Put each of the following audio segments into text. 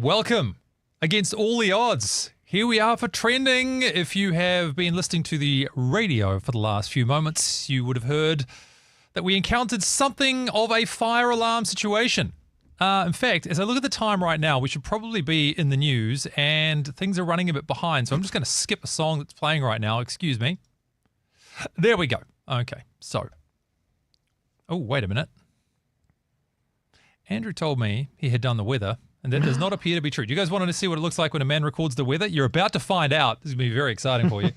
welcome. Against all the odds, here we are for trending. If you have been listening to the radio for the last few moments, you would have heard that we encountered something of a fire alarm situation. In fact, as I look at the time right now, we should probably be in the news and things are running a bit behind. So I'm just going to skip a song that's playing right now. Excuse me. There we go. Okay, so. Oh, wait a minute. Andrew told me he had done the weather, and that does not appear to be true. Do you guys want to see what it looks like when a man records the weather? You're about to find out. This is going to be very exciting for you.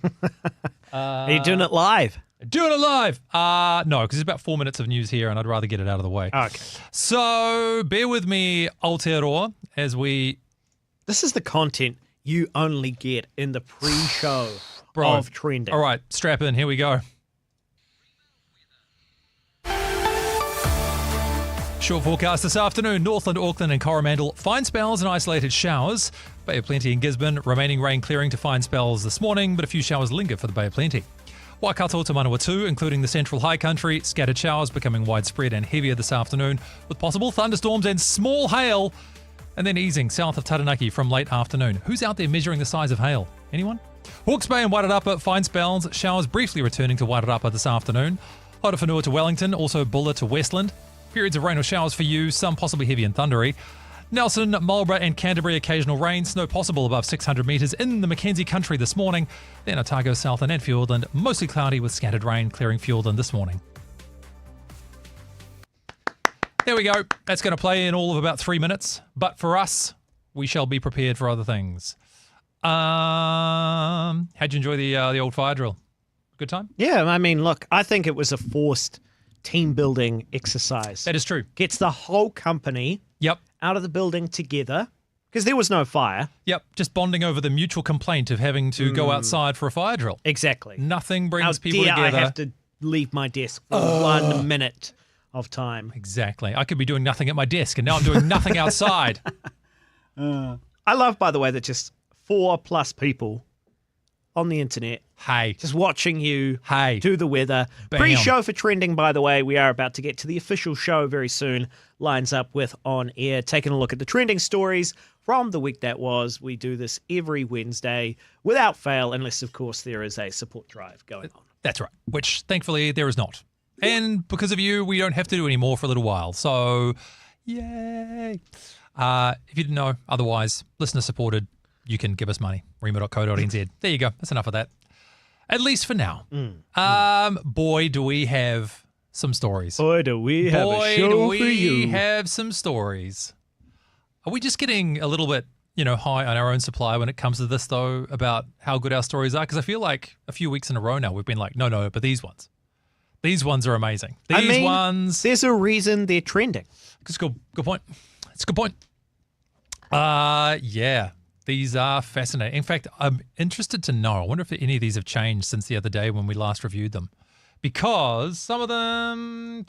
Are you doing it live? Doing it live. No, because it's about 4 minutes of news here, and I'd rather get it out of the way. Okay. So bear with me, Aotearoa, as we... This is the content you only get in the pre-show of trending. All right, strap in. Here we go. Short forecast this afternoon. Northland, Auckland and Coromandel, fine spells and isolated showers. Bay of Plenty and Gisborne, remaining rain clearing to fine spells this morning, but a few showers linger for the Bay of Plenty. Waikato to Manawatu, including the central high country, scattered showers becoming widespread and heavier this afternoon, with possible thunderstorms and small hail, and then easing south of Taranaki from late afternoon. Who's out there measuring the size of hail? Anyone? Hawke's Bay and Wairarapa, fine spells, showers briefly returning to Wairarapa this afternoon. Hodowhenua to Wellington, also Bulla to Westland. Periods of rain or showers for you, some possibly heavy and thundery. Nelson, Marlborough and Canterbury, occasional rain, snow possible above 600 metres in the Mackenzie country this morning. Then Otago, Southland and Fiordland, mostly cloudy with scattered rain clearing Fiordland this morning. There we go. That's going to play in all of about 3 minutes. But for us, we shall be prepared for other things. How'd you enjoy the old fire drill? Good time? Yeah, I mean, look, I think it was a forced team building exercise. That is true. Gets the whole company out of the building together because there was no fire. Yep, just bonding over the mutual complaint of having to go outside for a fire drill. Exactly. Nothing brings people together. together. I have to leave my desk for 1 minute of time. Exactly. I could be doing nothing at my desk and now I'm doing nothing outside. I love, by the way, that just 4+ people on the internet. Hey. Just watching you do the weather. Bam. Pre-show for trending, by the way. We are about to get to the official show very soon. Lines up with On Air. Taking a look at the trending stories from the week that was. We do this every Wednesday without fail, unless, of course, there is a support drive going on. That's right, which thankfully there is not. And because of you, we don't have to do any more for a little while. So, yay. If you didn't know, otherwise, listener supported, you can give us money. Remo.co.nz. There you go. That's enough of that. At least for now. Boy, do we have some stories. Boy, do we have a show for you. We have some stories. Are we just getting a little bit, high on our own supply when it comes to this, though, about how good our stories are? Because I feel like a few weeks in a row now we've been like, no, but these ones. These ones are amazing. These ones. There's a reason they're trending. It's a good point. It's a good point. Yeah. These are fascinating. In fact, I'm interested to know, I wonder if any of these have changed since the other day when we last reviewed them. Because some of them...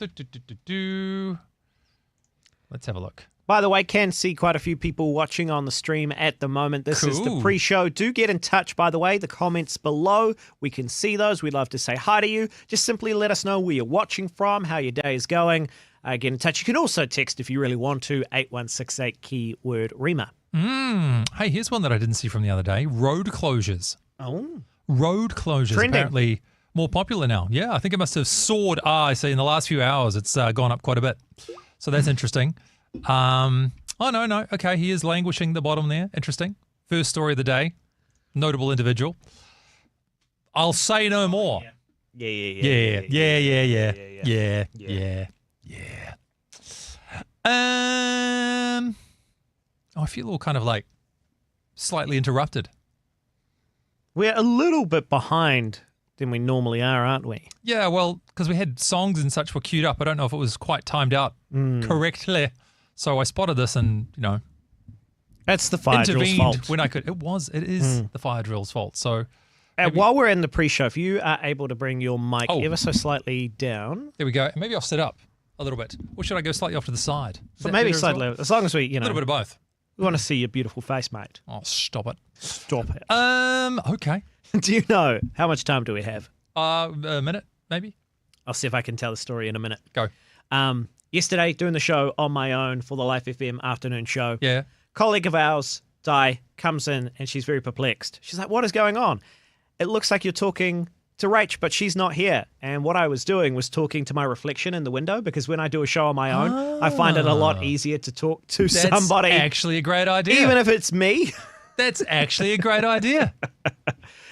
Let's have a look. By the way, can see quite a few people watching on the stream at the moment. This is the pre-show. Do get in touch, by the way. The comments below, we can see those. We'd love to say hi to you. Just simply let us know where you're watching from, how your day is going. Get in touch. You can also text if you really want to, 8168 keyword REMA. Hey, here's one that I didn't see from the other day. Road closures. Oh. Road closures Trending. Apparently more popular now. Yeah, I think it must have soared. I see in the last few hours it's gone up quite a bit. So that's interesting. Oh, no. Okay, he is languishing the bottom there. Interesting. First story of the day. Notable individual. I'll say no more. Yeah. I feel all kind of like slightly interrupted. We're a little bit behind than we normally are, aren't we? Yeah, well, because we had songs and such were queued up. I don't know if it was quite timed out correctly. So I spotted this and, that's the fire drill's fault. When I could. It is the fire drill's fault. So while we're in the pre-show, if you are able to bring your mic ever so slightly down. There we go. Maybe I'll sit up a little bit. Or should I go slightly off to the side? So maybe slightly, as long as we, A little bit of both. We want to see your beautiful face, mate. Oh, stop it. Stop it. Okay. Do you know how much time do we have? A minute, maybe. I'll see if I can tell the story in a minute. Go. Yesterday, doing the show on my own for the Life FM afternoon show. Yeah. Colleague of ours, Di, comes in and she's very perplexed. She's like, what is going on? It looks like you're talking to Rach, but she's not here. And what I was doing was talking to my reflection in the window, because when I do a show on my own, I find it a lot easier to talk to somebody. That's actually a great idea. Even if it's me. That's actually a great idea.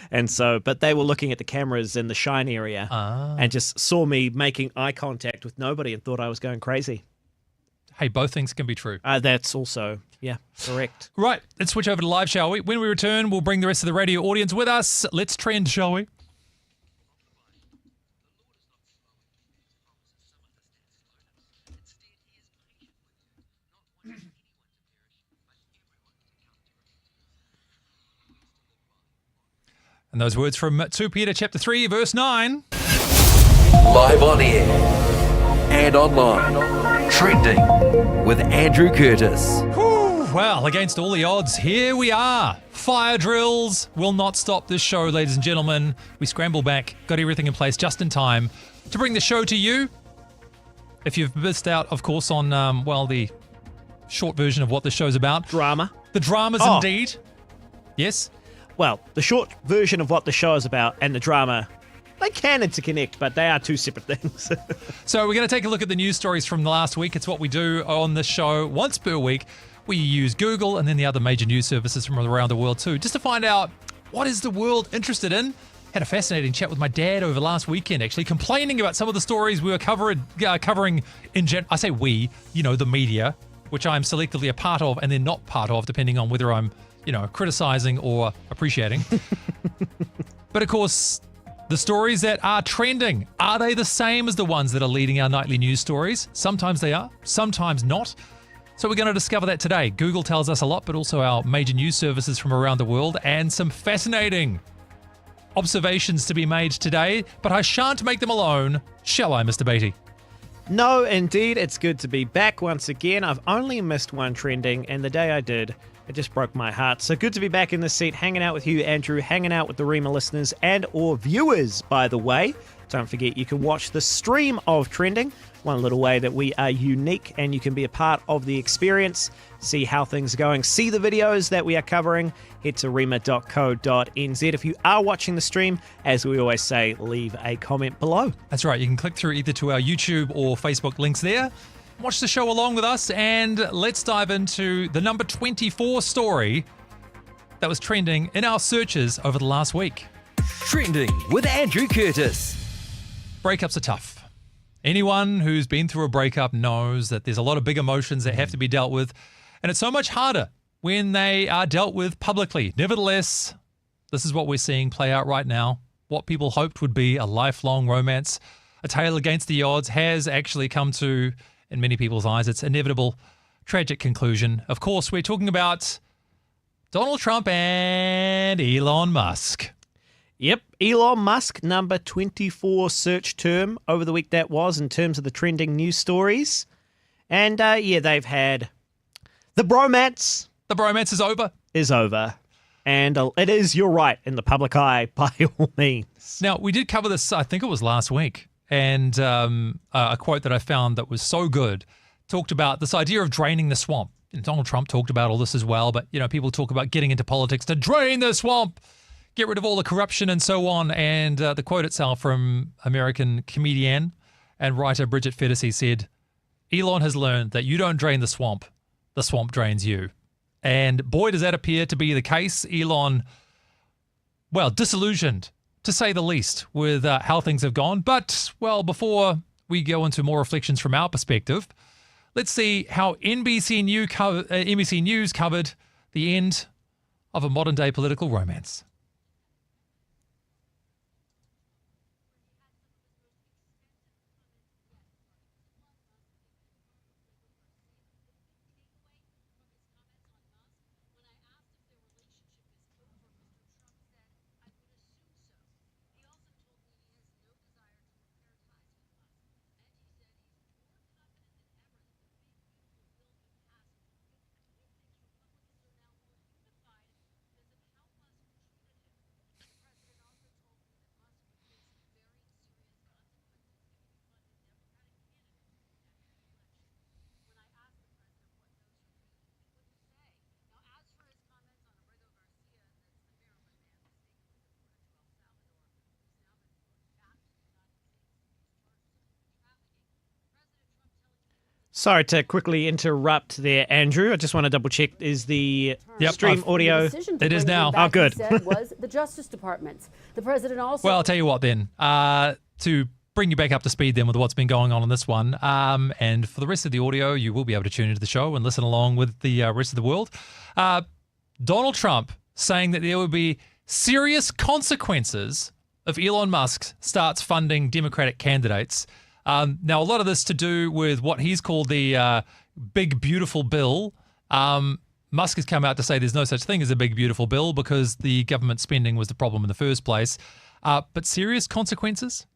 And so, but they were looking at the cameras in the shine area and just saw me making eye contact with nobody and thought I was going crazy. Hey, both things can be true. That's also, yeah, correct. Right, let's switch over to live, shall we? When we return, we'll bring the rest of the radio audience with us. Let's trend, shall we? And those words from 2 Peter chapter 3, verse 9. Live on air and online. Trending with Andrew Curtis. Whew, well, against all the odds, here we are. Fire drills will not stop this show, ladies and gentlemen. We scramble back, got everything in place just in time to bring the show to you. If you've missed out, of course, on, the short version of what the show's about. Drama. The dramas, indeed. Yes? Well, the short version of what the show is about and the drama, they can interconnect, but they are two separate things. So we're going to take a look at the news stories from the last week. It's what we do on this show once per week. We use Google and then the other major news services from around the world too, just to find out what is the world interested in. Had a fascinating chat with my dad over last weekend, actually, complaining about some of the stories we were covering in I say we, the media, which I'm selectively a part of and then not part of, depending on whether I'm criticizing or appreciating. But of course, the stories that are trending, are they the same as the ones that are leading our nightly news stories? Sometimes they are, sometimes not. So we're going to discover that today. Google tells us a lot, but also our major news services from around the world, and some fascinating observations to be made today. But I shan't make them alone, shall I, Mr. Beatty? No, indeed, it's good to be back once again. I've only missed one trending, and the day I did, it just broke my heart. So good to be back in the seat, hanging out with you, Andrew, hanging out with the Rema listeners and or viewers, by the way. Don't forget, you can watch the stream of Trending, one little way that we are unique and you can be a part of the experience, see how things are going, see the videos that we are covering, head to rema.co.nz. If you are watching the stream, as we always say, leave a comment below. That's right, you can click through either to our YouTube or Facebook links there. Watch the show along with us, and let's dive into the number 24 story that was trending in our searches over the last week. Trending with Andrew Curtis. Breakups are tough. Anyone who's been through a breakup knows that there's a lot of big emotions that have to be dealt with, and it's so much harder when they are dealt with publicly. Nevertheless, this is what we're seeing play out right now. What people hoped would be a lifelong romance, a tale against the odds, has actually come to, in many people's eyes, its inevitable, tragic conclusion. Of course, we're talking about Donald Trump and Elon Musk. Yep, Elon Musk, number 24 search term over the week that was in terms of the trending news stories. And they've had the bromance. The bromance is over. Is over. And it is, you're right, in the public eye by all means. Now, we did cover this, I think it was last week. And a quote that I found that was so good talked about this idea of draining the swamp. And Donald Trump talked about all this as well, but people talk about getting into politics to drain the swamp, get rid of all the corruption and so on. And the quote itself from American comedian and writer Bridget Fedesi said, "Elon has learned that you don't drain the swamp drains you." And boy, does that appear to be the case. Elon, disillusioned, to say the least, with how things have gone. But, before we go into more reflections from our perspective, let's see how NBC News covered the end of a modern-day political romance. Sorry to quickly interrupt there, Andrew. I just want to double check. Is the stream audio? It is now. Oh, good. Said was the Justice Department's. The president also. Well, I'll tell you what then. To bring you back up to speed then with what's been going on this one, and for the rest of the audio, you will be able to tune into the show and listen along with the rest of the world. Donald Trump saying that there will be serious consequences if Elon Musk starts funding Democratic candidates. Now, a lot of this to do with what he's called the big, beautiful bill. Musk has come out to say there's no such thing as a big, beautiful bill because the government spending was the problem in the first place. But serious consequences?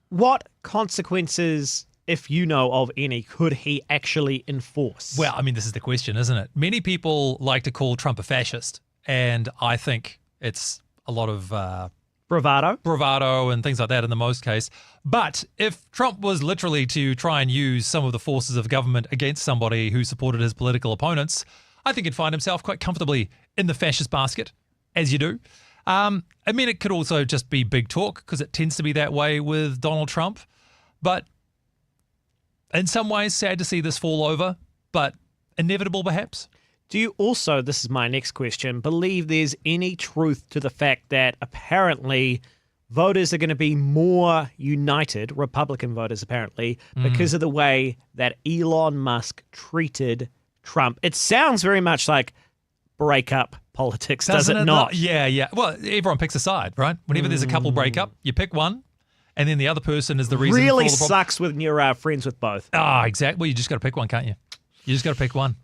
What consequences, if you know of any, could he actually enforce? Well, I mean, this is the question, isn't it? Many people like to call Trump a fascist, and I think it's a lot of bravado and things like that in the most case. But if Trump was literally to try and use some of the forces of government against somebody who supported his political opponents, I think he'd find himself quite comfortably in the fascist basket, as you do. I mean, it could also just be big talk because it tends to be that way with Donald Trump. But in some ways, sad to see this fall over, but inevitable perhaps. Do you also, this is my next question, believe there's any truth to the fact that apparently voters are going to be more united, Republican voters apparently, because of the way that Elon Musk treated Trump? It sounds very much like breakup politics, does it not? Yeah. Well, everyone picks a side, right? Whenever there's a couple breakup, you pick one, and then the other person is the reason really for all the problem. Sucks when you're friends with both. Exactly. Well, you just got to pick one, can't you? You just got to pick one.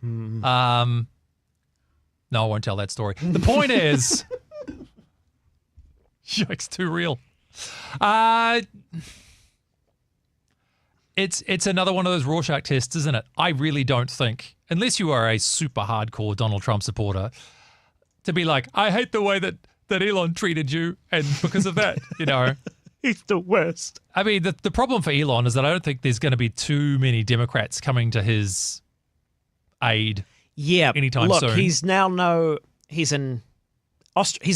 No, I won't tell that story. The point is, yikes, too real. It's another one of those Rorschach tests, isn't it? I really don't think, unless you are a super hardcore Donald Trump supporter, to be like, I hate the way that Elon treated you, and because of that, He's the worst. I mean, the problem for Elon is that I don't think there's going to be too many Democrats coming to his aid. Yeah, anytime look, soon. he's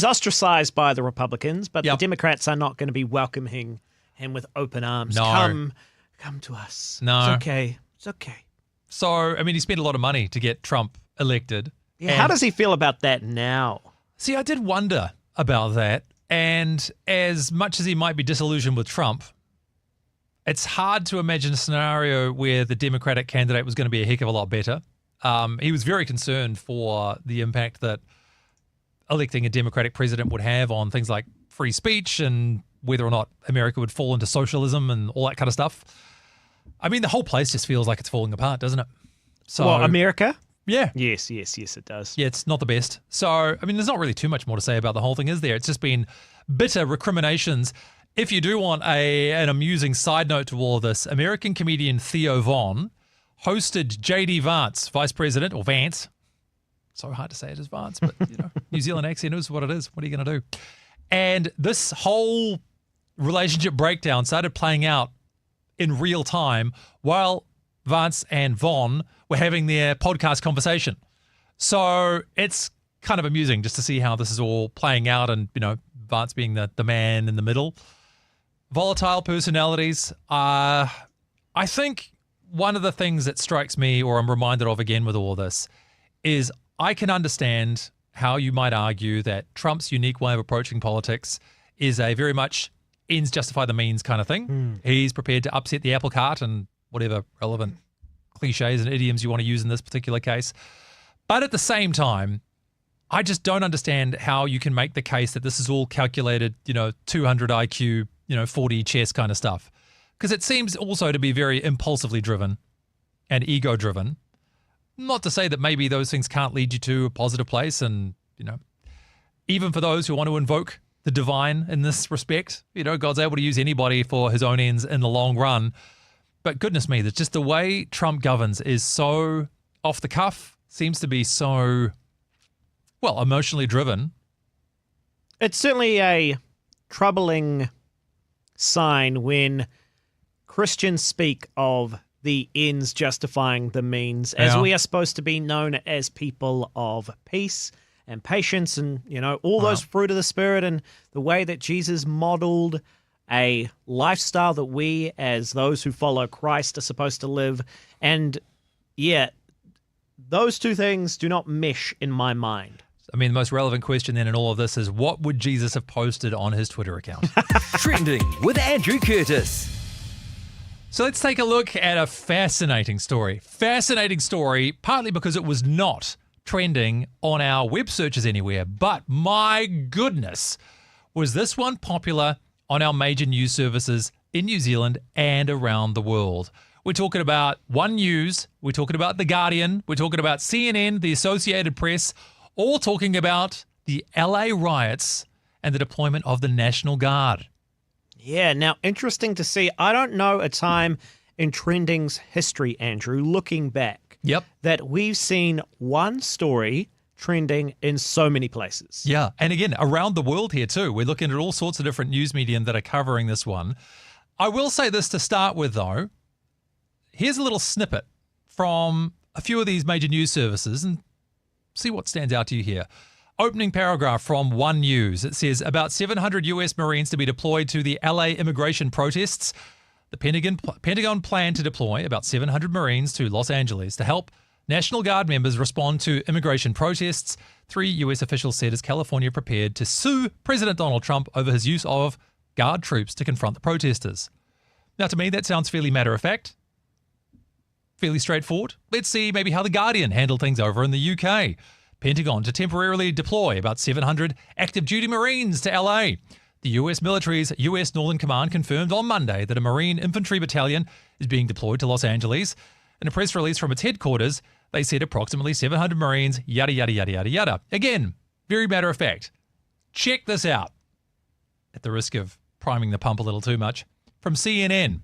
ostracized by the Republicans, but the Democrats are not going to be welcoming him with open arms. No. Come to us. No. It's okay. So, I mean, he spent a lot of money to get Trump elected. Yeah, how does he feel about that now? See, I did wonder about that. And as much as he might be disillusioned with Trump, it's hard to imagine a scenario where the Democratic candidate was going to be a heck of a lot better. He was very concerned for the impact that electing a Democratic president would have on things like free speech and whether or not America would fall into socialism and all that kind of stuff. I mean, the whole place just feels like it's falling apart, doesn't it? So, America? Yeah. Yes, it does. Yeah, it's not the best. So, I mean, there's not really too much more to say about the whole thing, is there? It's just been bitter recriminations. If you do want an amusing side note to all of this, American comedian Theo Von hosted J.D. Vance, Vice President, or Vance. So hard to say it as Vance, but, New Zealand accent is what it is. What are you going to do? And this whole relationship breakdown started playing out in real time while Vance and Von were having their podcast conversation. So it's kind of amusing just to see how this is all playing out and, Vance being the man in the middle. Volatile personalities. I think one of the things that strikes me, or I'm reminded of again with all this, is I can understand how you might argue that Trump's unique way of approaching politics is a very much ends justify the means kind of thing. He's prepared to upset the apple cart and whatever relevant cliches and idioms you want to use in this particular case. But at the same time, I just don't understand how you can make the case that this is all calculated, 200 IQ, 40 chess kind of stuff. Because it seems also to be very impulsively driven and ego driven. Not to say that maybe those things can't lead you to a positive place. And, even for those who want to invoke the divine in this respect, God's able to use anybody for his own ends in the long run. But goodness me, that's just the way Trump governs is so off the cuff, seems to be so, emotionally driven. It's certainly a troubling sign when Christians speak of the ends justifying the means, as we are supposed to be known as people of peace and patience and, all those fruit of the Spirit, and the way that Jesus modeled a lifestyle that we, as those who follow Christ, are supposed to live. And yeah, those two things do not mesh in my mind. I mean, the most relevant question then in all of this is, what would Jesus have posted on his Twitter account? Trending with Andrew Curtis. So let's take a look at a fascinating story. Fascinating story, partly because it was not trending on our web searches anywhere, but my goodness, was this one popular on our major news services in New Zealand and around the world. We're talking about One News, we're talking about The Guardian, we're talking about CNN, the Associated Press, all talking about the LA riots and the deployment of the National Guard. Yeah, now interesting to see. I don't know a time in trending's history, Andrew, looking back, that we've seen one story trending in so many places. Yeah, and again, around the world here too. We're looking at all sorts of different news medium that are covering this one. I will say this to start with, though. Here's a little snippet from a few of these major news services and see what stands out to you here. Opening paragraph from One News. It says, about 700 US Marines to be deployed to the LA immigration protests. The Pentagon planned to deploy about 700 Marines to Los Angeles to help National Guard members respond to immigration protests. 3 US officials said as California prepared to sue President Donald Trump over his use of Guard troops to confront the protesters. Now, to me, that sounds fairly matter-of-fact, fairly straightforward. Let's see maybe how The Guardian handled things over in the UK. Pentagon to temporarily deploy about 700 active duty Marines to LA. The US military's US Northern Command confirmed on Monday that a Marine infantry battalion is being deployed to Los Angeles. In a press release from its headquarters, they said approximately 700 Marines, yada, yada, yada, yada, yada. Again, very matter of fact. Check this out, at the risk of priming the pump a little too much. From CNN.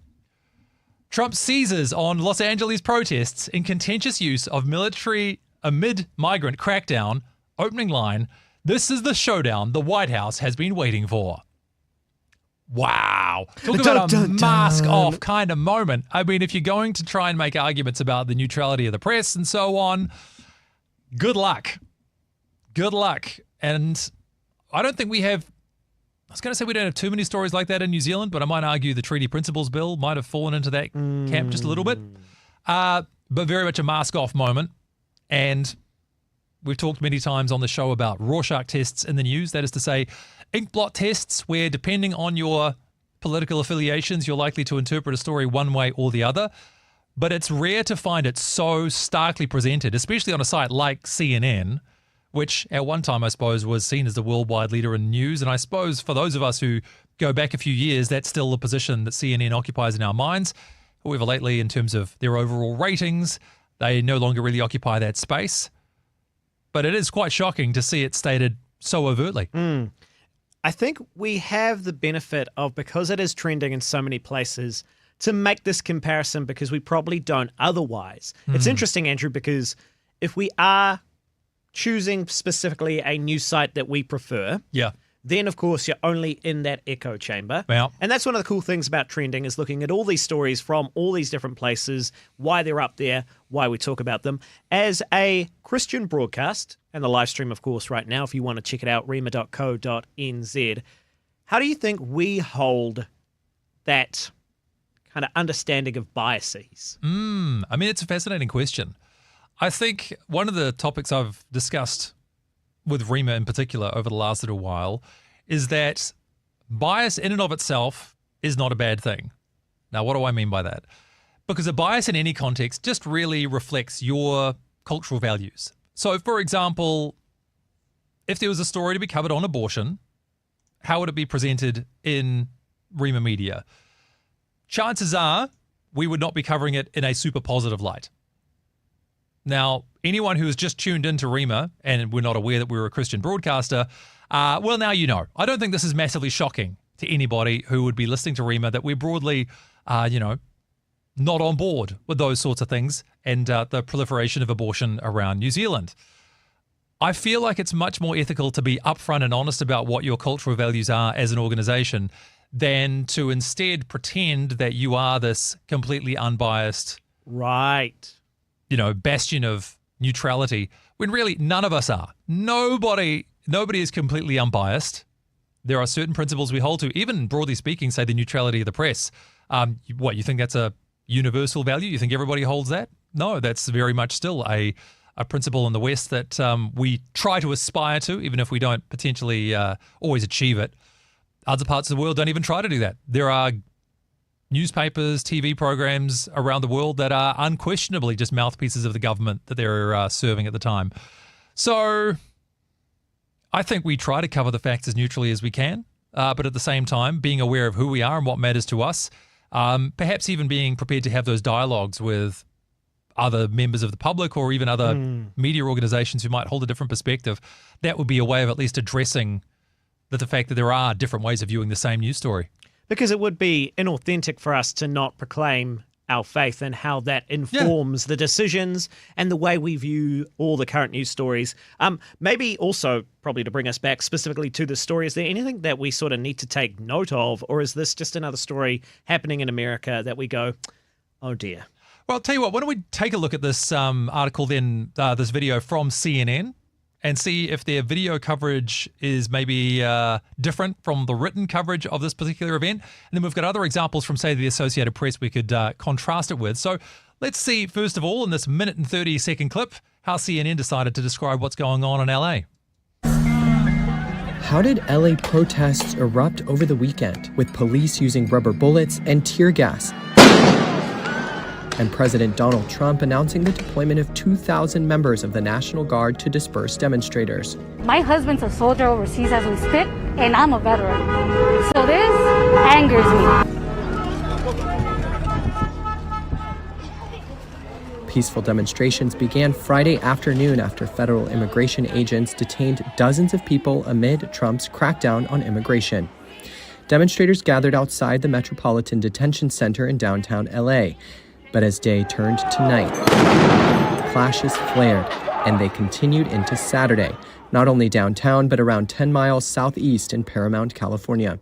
Trump seizes on Los Angeles protests in contentious use of military amid migrant crackdown. Opening line, this is the showdown the White House has been waiting for. Wow. Talk about a mask-off kind of moment. I mean, if you're going to try and make arguments about the neutrality of the press and so on, good luck. Good luck. And I don't think we have, I was going to say we don't have too many stories like that in New Zealand, but I might argue the Treaty Principles Bill might have fallen into that camp just a little bit. But very much a mask-off moment. And we've talked many times on the show about Rorschach tests in the news. That is to say, ink blot tests where, depending on your political affiliations, you're likely to interpret a story one way or the other. But it's rare to find it so starkly presented, especially on a site like CNN, which at one time, I suppose, was seen as the worldwide leader in news. And I suppose for those of us who go back a few years, that's still the position that CNN occupies in our minds. However, lately, in terms of their overall ratings, they no longer really occupy that space. But it is quite shocking to see it stated so overtly. I think we have the benefit of, because it is trending in so many places, to make this comparison because we probably don't otherwise. It's interesting, Andrew, because if we are choosing specifically a news site that we prefer, then, of course, you're only in that echo chamber. And that's one of the cool things about trending, is looking at all these stories from all these different places, why they're up there, why we talk about them. As a Christian broadcast, and the live stream, of course, right now, if you want to check it out, rema.co.nz, how do you think we hold that kind of understanding of biases? I mean, it's a fascinating question. I think one of the topics I've discussed with Rema in particular over the last little while is that bias in and of itself is not a bad thing. Now, what do I mean by that? Because a bias in any context just really reflects your cultural values. So, for example, if there was a story to be covered on abortion, how would it be presented in Rema media? Chances are we would not be covering it in a super positive light. Now, anyone who has just tuned into Rema and we're not aware that we're a Christian broadcaster, well, now you know. I don't think this is massively shocking to anybody who would be listening to Rema that we're broadly, not on board with those sorts of things and the proliferation of abortion around New Zealand. I feel like it's much more ethical to be upfront and honest about what your cultural values are as an organization than to instead pretend that you are this completely unbiased, bastion of neutrality, when really none of us are. Nobody is completely unbiased. There are certain principles we hold to, even broadly speaking, say the neutrality of the press. You think that's a universal value? You think everybody holds that? No, that's very much still a principle in the West that we try to aspire to, even if we don't potentially always achieve it. Other parts of the world don't even try to do that. There are newspapers, TV programs around the world that are unquestionably just mouthpieces of the government that they're serving at the time. So I think we try to cover the facts as neutrally as we can, but at the same time, being aware of who we are and what matters to us, perhaps even being prepared to have those dialogues with other members of the public or even other media organizations who might hold a different perspective. That would be a way of at least addressing the fact that there are different ways of viewing the same news story. Because it would be inauthentic for us to not proclaim our faith and how that informs the decisions and the way we view all the current news stories. Maybe also, probably to bring us back specifically to the story, is there anything that we sort of need to take note of, or is this just another story happening in America that we go, oh dear? Well, I'll tell you what, why don't we take a look at this article then, this video from CNN, and see if their video coverage is maybe different from the written coverage of this particular event. And then we've got other examples from, say, the Associated Press we could contrast it with. So let's see, first of all, in this minute and 30-second clip, how CNN decided to describe what's going on in LA. How did LA protests erupt over the weekend, with police using rubber bullets and tear gas? And President Donald Trump announcing the deployment of 2,000 members of the National Guard to disperse demonstrators. My husband's a soldier overseas as we speak, and I'm a veteran. So this angers me. Peaceful demonstrations began Friday afternoon after federal immigration agents detained dozens of people amid Trump's crackdown on immigration. Demonstrators gathered outside the Metropolitan Detention Center in downtown LA. But as day turned to night, clashes flared, and they continued into Saturday, not only downtown, but around 10 miles southeast in Paramount, California.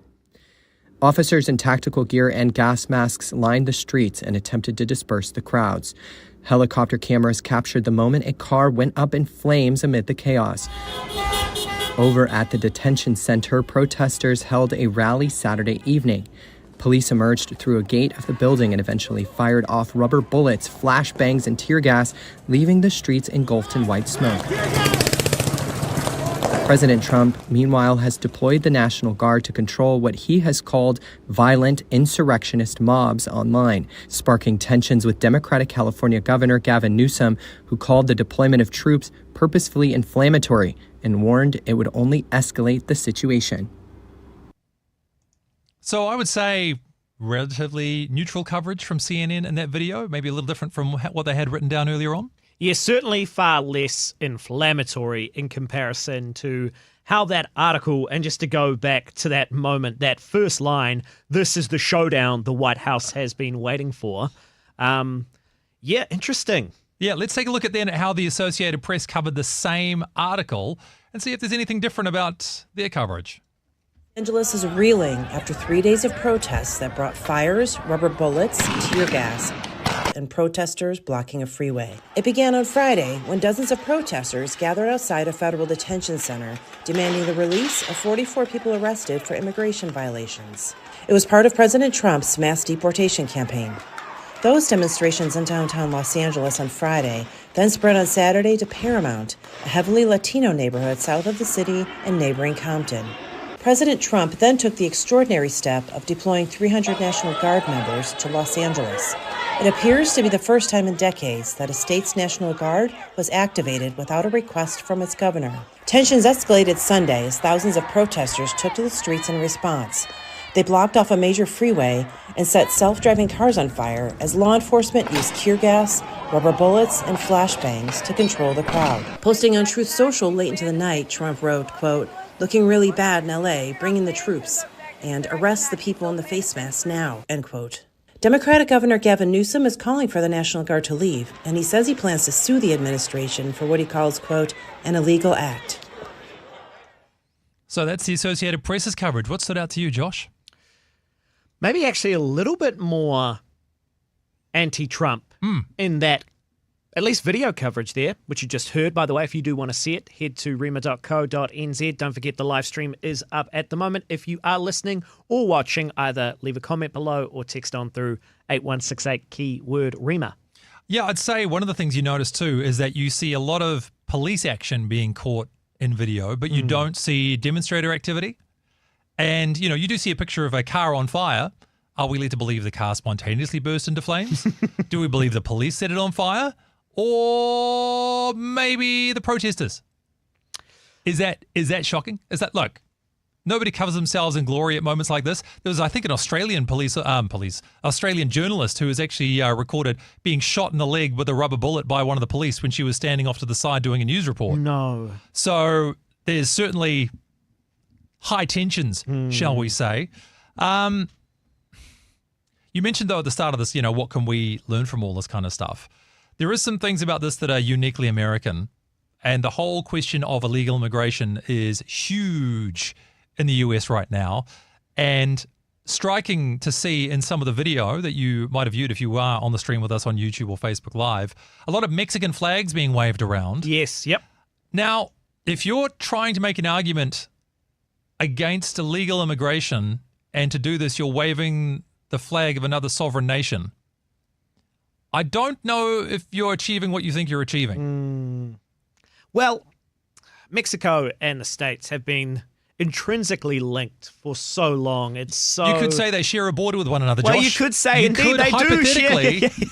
Officers in tactical gear and gas masks lined the streets and attempted to disperse the crowds. Helicopter cameras captured the moment a car went up in flames amid the chaos. Over at the detention center, protesters held a rally Saturday evening. Police emerged through a gate of the building and eventually fired off rubber bullets, flashbangs, and tear gas, leaving the streets engulfed in white smoke. President Trump, meanwhile, has deployed the National Guard to control what he has called violent insurrectionist mobs online, sparking tensions with Democratic California Governor Gavin Newsom, who called the deployment of troops purposefully inflammatory and warned it would only escalate the situation. So I would say relatively neutral coverage from CNN in that video, maybe a little different from what they had written down earlier on. Yes, certainly far less inflammatory in comparison to how that article, and just to go back to that moment, that first line, this is the showdown the White House has been waiting for. Interesting. Yeah, let's take a look at then at how the Associated Press covered the same article and see if there's anything different about their coverage. Los Angeles is reeling after 3 days of protests that brought fires, rubber bullets, tear gas, and protesters blocking a freeway. It began on Friday when dozens of protesters gathered outside a federal detention center demanding the release of 44 people arrested for immigration violations. It was part of President Trump's mass deportation campaign. Those demonstrations in downtown Los Angeles on Friday then spread on Saturday to Paramount, a heavily Latino neighborhood south of the city and neighboring Compton. President Trump then took the extraordinary step of deploying 300 National Guard members to Los Angeles. It appears to be the first time in decades that a state's National Guard was activated without a request from its governor. Tensions escalated Sunday as thousands of protesters took to the streets in response. They blocked off a major freeway and set self-driving cars on fire as law enforcement used tear gas, rubber bullets, and flashbangs to control the crowd. Posting on Truth Social late into the night, Trump wrote, quote, "Looking really bad in LA, bring in the troops, and arrest the people in the face masks now," end quote. Democratic Governor Gavin Newsom is calling for the National Guard to leave, and he says he plans to sue the administration for what he calls, quote, an illegal act. So that's the Associated Press's coverage. What stood out to you, Josh? Maybe actually a little bit more anti-Trump in that at least video coverage there, which you just heard, by the way. If you do want to see it, head to rima.co.nz. Don't forget the live stream is up at the moment. If you are listening or watching, either leave a comment below or text on through 8168 keyword Rima. Yeah, I'd say one of the things you notice too is that you see a lot of police action being caught in video, but you don't see demonstrator activity. And, you know, you do see a picture of a car on fire. Are we led to believe the car spontaneously burst into flames? Do we believe the police set it on fire? Or maybe the protesters? Is that shocking? Is that, look, nobody covers themselves in glory at moments like this. There was, I think, an Australian Australian journalist who was actually recorded being shot in the leg with a rubber bullet by one of the police when she was standing off to the side doing a news report. No. So there's certainly high tensions, shall we say. You mentioned, though, at the start of this, you know, what can we learn from all this kind of stuff? There is some things about this that are uniquely American, and the whole question of illegal immigration is huge in the US right now, and striking to see in some of the video that you might have viewed if you are on the stream with us on YouTube or Facebook Live, a lot of Mexican flags being waved around. Yes, yep. Now, if you're trying to make an argument against illegal immigration, and to do this, you're waving the flag of another sovereign nation, I don't know if you're achieving what you think you're achieving. Well, Mexico and the States have been intrinsically linked for so long. It's so... You could say they share a border with one another, Josh. Well, you could say, indeed, they do share. Hypothetically,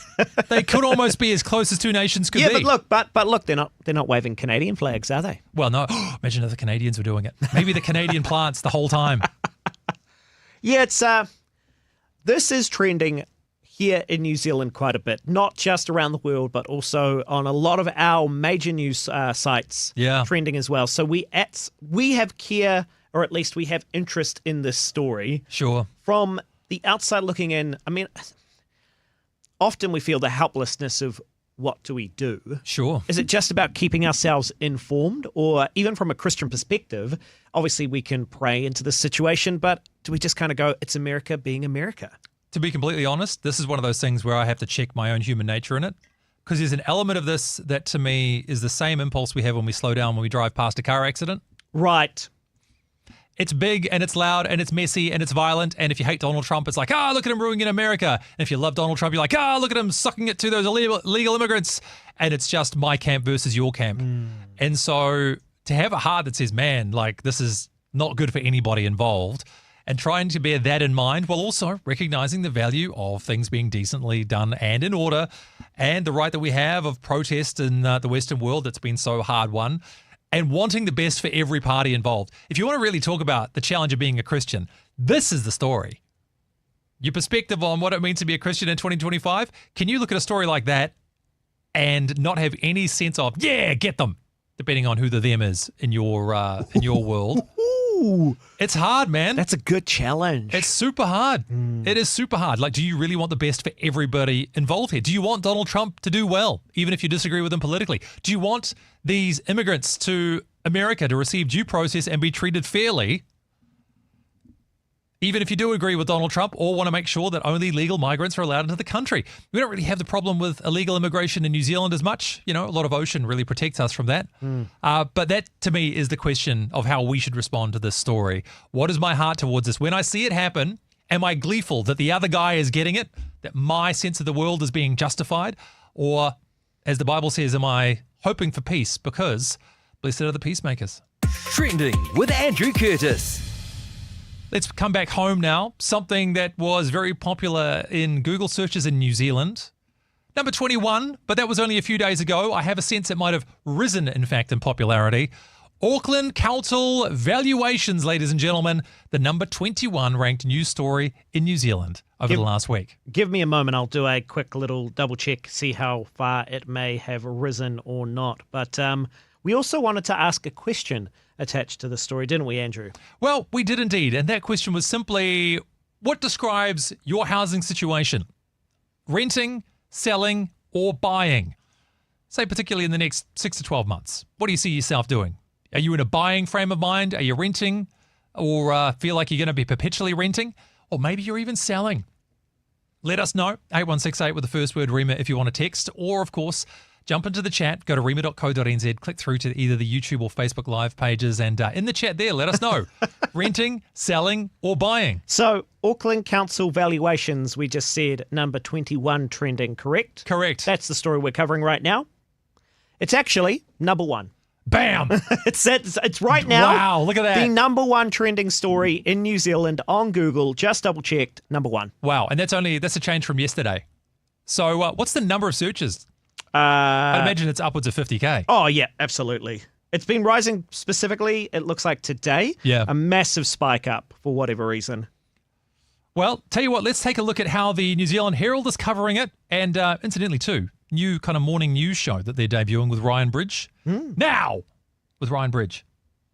they could almost be as close as two nations could be. Yeah, but look, they're not waving Canadian flags, are they? Well, no. Imagine if the Canadians were doing it. Maybe the Canadian plants the whole time. Yeah, it's this is trending here in New Zealand quite a bit, not just around the world, but also on a lot of our major news sites. Yeah, trending as well. So we have care, or at least we have interest in this story. Sure. From the outside looking in, I mean, often we feel the helplessness of what do we do? Sure. Is it just about keeping ourselves informed? Or even from a Christian perspective, obviously we can pray into this situation, but do we just kind of go, it's America being America? To be completely honest, this is one of those things where I have to check my own human nature in it, because there's an element of this that to me is the same impulse we have when we slow down when we drive past a car accident. Right. It's big and it's loud and it's messy and it's violent. And if you hate Donald Trump, it's like, look at him ruining America. And if you love Donald Trump, you're like, look at him sucking it to those illegal immigrants. And it's just my camp versus your camp. And so to have a heart that says, man, like this is not good for anybody involved, and trying to bear that in mind while also recognizing the value of things being decently done and in order, and the right that we have of protest in the Western world that's been so hard won, and wanting the best for every party involved. If you want to really talk about the challenge of being a Christian, this is the story. Your perspective on what it means to be a Christian in 2025, can you look at a story like that and not have any sense of, yeah, get them, depending on who the them is in your world? Ooh, it's hard, man. That's a good challenge. It's super hard. It is super hard. Like, do you really want the best for everybody involved here? Do you want Donald Trump to do well, even if you disagree with him politically? Do you want these immigrants to America to receive due process and be treated fairly, even if you do agree with Donald Trump or want to make sure that only legal migrants are allowed into the country? We don't really have the problem with illegal immigration in New Zealand as much. You know, a lot of ocean really protects us from that. But that, to me, is the question of how we should respond to this story. What is my heart towards this? When I see it happen, am I gleeful that the other guy is getting it, that my sense of the world is being justified? Or, as the Bible says, am I hoping for peace? Because blessed are the peacemakers. Trending with Andrew Curtis. Let's come back home now. Something that was very popular in Google searches in New Zealand. Number 21, but that was only a few days ago. I have a sense it might have risen, in fact, in popularity. Auckland Council valuations, ladies and gentlemen. The number 21 ranked news story in New Zealand over the last week. Give me a moment. I'll do a quick little double check, see how far it may have risen or not. But we also wanted to ask a question attached to the story, didn't we, Andrew? Well, we did indeed. And that question was simply, what describes your housing situation? Renting, selling, or buying? Say particularly in the next 6 to 12 months. What do you see yourself doing? Are you in a buying frame of mind? Are you renting? Or feel like you're going to be perpetually renting? Or maybe you're even selling? Let us know. 8168 with the first word, Rima, if you want to text. Or, of course, jump into the chat, go to rema.co.nz, click through to either the YouTube or Facebook Live pages, and in the chat there, let us know. Renting, selling, or buying. So, Auckland Council valuations, we just said number 21 trending, correct? Correct. That's the story we're covering right now. It's actually number 1. Bam! It's right now. Wow, look at that. The number 1 trending story in New Zealand on Google. Just double checked, number 1. Wow, and that's a change from yesterday. So what's the number of searches? I'd imagine it's upwards of 50K. Oh, yeah, absolutely. It's been rising specifically, it looks like today. Yeah. A massive spike up for whatever reason. Well, tell you what, let's take a look at how the New Zealand Herald is covering it. And incidentally, too, new kind of morning news show that they're debuting with Ryan Bridge. Now! With Ryan Bridge.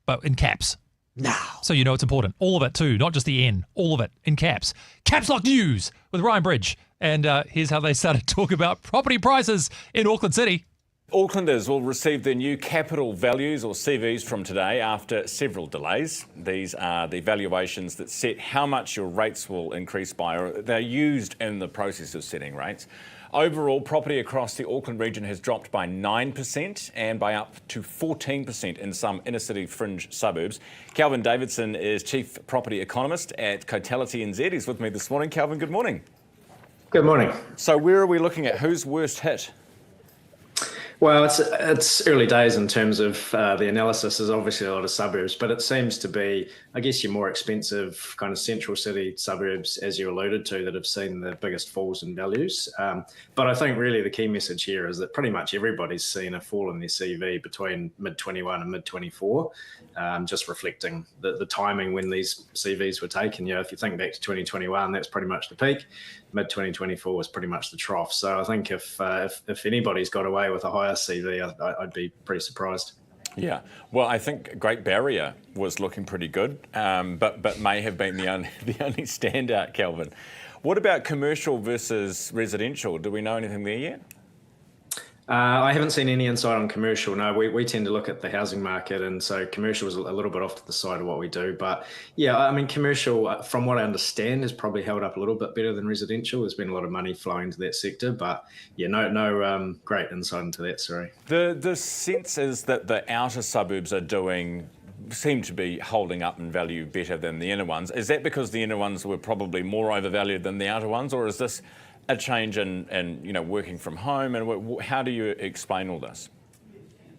But in caps. Now. So you know it's important. All of it, too. Not just the N. All of it in caps. Caps Lock News with Ryan Bridge. And here's how they started to talk about property prices in Auckland City. Aucklanders will receive their new capital values or CVs from today after several delays. These are the valuations that set how much your rates will increase by, or they're used in the process of setting rates. Overall, property across the Auckland region has dropped by 9% and by up to 14% in some inner-city fringe suburbs. Calvin Davidson is Chief Property Economist at Cotality NZ. He's with me this morning. Calvin, good morning. Good morning. So where are we looking at? Who's worst hit? Well, it's early days in terms of the analysis. There's obviously a lot of suburbs, but it seems to be, I guess, your more expensive kind of central city suburbs, as you alluded to, that have seen the biggest falls in values. But I think really the key message here is that pretty much everybody's seen a fall in their CV between mid-21 and mid-24, just reflecting the timing when these CVs were taken. You know, if you think back to 2021, that's pretty much the peak. Mid-2024 was pretty much the trough. So I think if anybody's got away with a higher CV, I'd be pretty surprised. Yeah, well, I think Great Barrier was looking pretty good, but may have been the only standout, Calvin. What about commercial versus residential? Do we know anything there yet? I haven't seen any insight on commercial. No, we tend to look at the housing market, and so commercial is a little bit off to the side of what we do. But yeah, I mean, commercial, from what I understand, has probably held up a little bit better than residential. There's been a lot of money flowing to that sector, but yeah, no great insight into that. Sorry. The sense is that the outer suburbs seem to be holding up in value better than the inner ones. Is that because the inner ones were probably more overvalued than the outer ones, or is this a change in working from home, and how do you explain all this?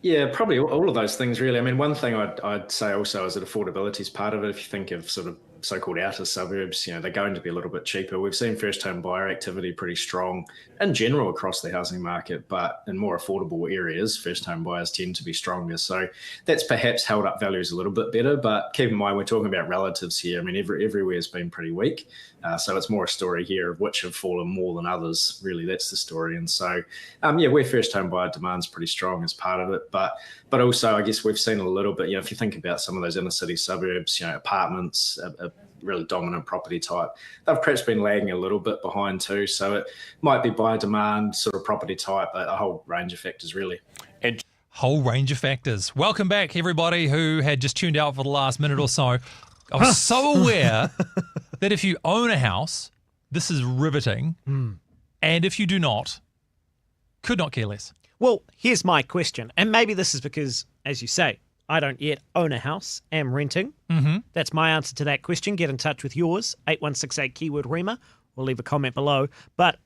Yeah, probably all of those things, really. I mean, one thing I'd say also is that affordability is part of it. If you think of sort of so-called outer suburbs, they're going to be a little bit cheaper. We've seen first-home buyer activity pretty strong in general across the housing market, but in more affordable areas, first-home buyers tend to be stronger. So that's perhaps held up values a little bit better, but keep in mind, we're talking about relatives here. I mean, everywhere's been pretty weak. So it's more a story here of which have fallen more than others. Really, that's the story. And so, where first-home buyer demand's pretty strong as part of it, but also, I guess we've seen a little bit, if you think about some of those inner-city suburbs, apartments, a really dominant property type, they've perhaps been lagging a little bit behind too. So it might be buyer demand, sort of property type, a whole range of factors, really. Whole range of factors. Welcome back, everybody who had just tuned out for the last minute or so. I was so aware that if you own a house, this is riveting. And if you do not, could not care less. Well, here's my question. And maybe this is because, as you say, I don't yet own a house, am renting. That's my answer to that question. Get in touch with yours, 8168 keyword REMA, or leave a comment below. But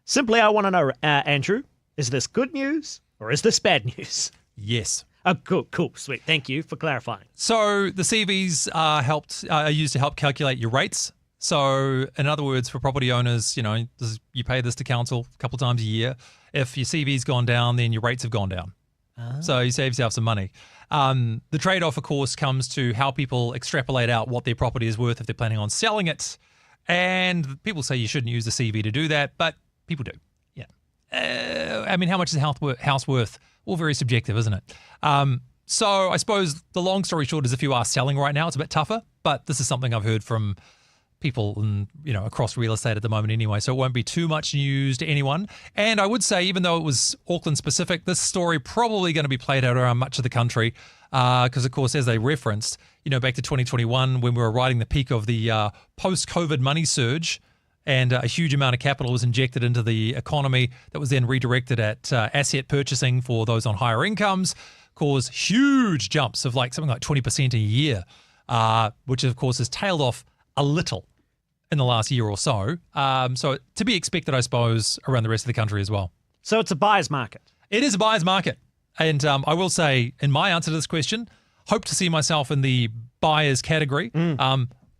simply I want to know, Andrew, is this good news or is this bad news? Yes. Oh, cool, sweet. Thank you for clarifying. So the CVs are used to help calculate your rates. So in other words, for property owners, you pay this to council a couple times a year. If your CV's gone down, then your rates have gone down. So you save yourself some money. The trade-off, of course, comes to how people extrapolate out what their property is worth if they're planning on selling it. And people say you shouldn't use the CV to do that, but people do. Yeah. I mean, how much is a house worth? All very subjective, isn't it? So I suppose the long story short is if you are selling right now, it's a bit tougher, but this is something I've heard from people and, across real estate at the moment anyway, so it won't be too much news to anyone. And I would say, even though it was Auckland specific, this story probably going to be played out around much of the country because, of course, as they referenced, back to 2021 when we were riding the peak of the post-COVID money surge and a huge amount of capital was injected into the economy that was then redirected at asset purchasing for those on higher incomes, caused huge jumps of something like 20% a year, which of course has tailed off a little in the last year or so. So to be expected, I suppose, around the rest of the country as well. So it's a buyer's market. It is a buyer's market. And I will say, in my answer to this question, hope to see myself in the buyer's category.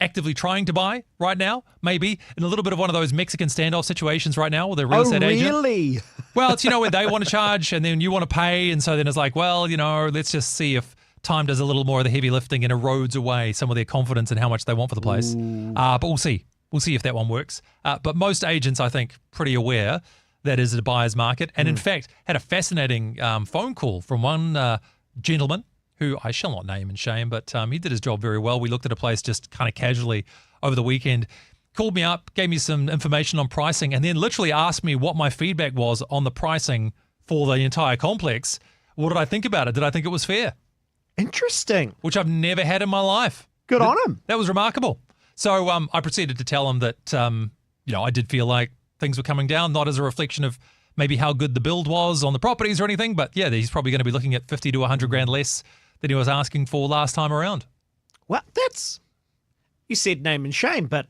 Actively trying to buy right now, maybe in a little bit of one of those Mexican standoff situations right now with a real estate agent. Oh, really? Well, it's, when they want to charge and then you want to pay. And so then it's like, well, let's just see if time does a little more of the heavy lifting and erodes away some of their confidence in how much they want for the place. But we'll see. We'll see if that one works. But most agents, I think, pretty aware that is a buyer's market. And in fact, had a fascinating phone call from one gentleman who I shall not name and shame, but he did his job very well. We looked at a place just kind of casually over the weekend, called me up, gave me some information on pricing, and then literally asked me what my feedback was on the pricing for the entire complex. What did I think about it? Did I think it was fair? Interesting. Which I've never had in my life. Good on him. That was remarkable. So I proceeded to tell him that, I did feel like things were coming down, not as a reflection of maybe how good the build was on the properties or anything, but yeah, he's probably going to be looking at 50 to 100 grand less than he was asking for last time around. Well, you said name and shame, but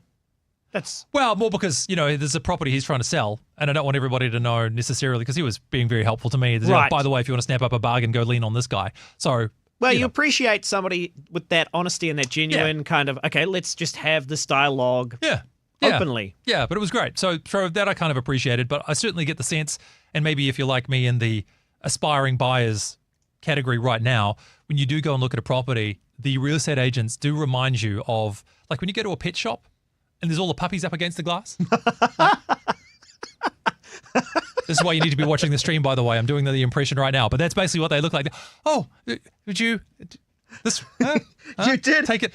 that's... Well, more because, there's a property he's trying to sell, and I don't want everybody to know necessarily, because he was being very helpful to me. Right. By the way, if you want to snap up a bargain, go lean on this guy. So... Well, you appreciate somebody with that honesty and that genuine kind of, okay, let's just have this dialogue openly. Yeah, but it was great. So that I kind of appreciated, but I certainly get the sense, and maybe if you're like me in the aspiring buyers category right now, when you do go and look at a property, the real estate agents do remind you of, like when you go to a pet shop and there's all the puppies up against the glass. This is why you need to be watching the stream, by the way. I'm doing the impression right now, but that's basically what they look like. Oh, would you? This you did take it.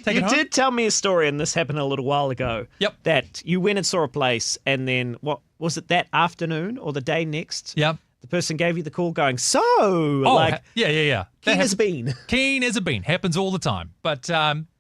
You did tell me a story, and this happened a little while ago. Yep. That you went and saw a place, and then what was it, that afternoon or the day next? Yep. The person gave you the call going, yeah. Keen as a bean. Keen as a bean. Happens all the time. But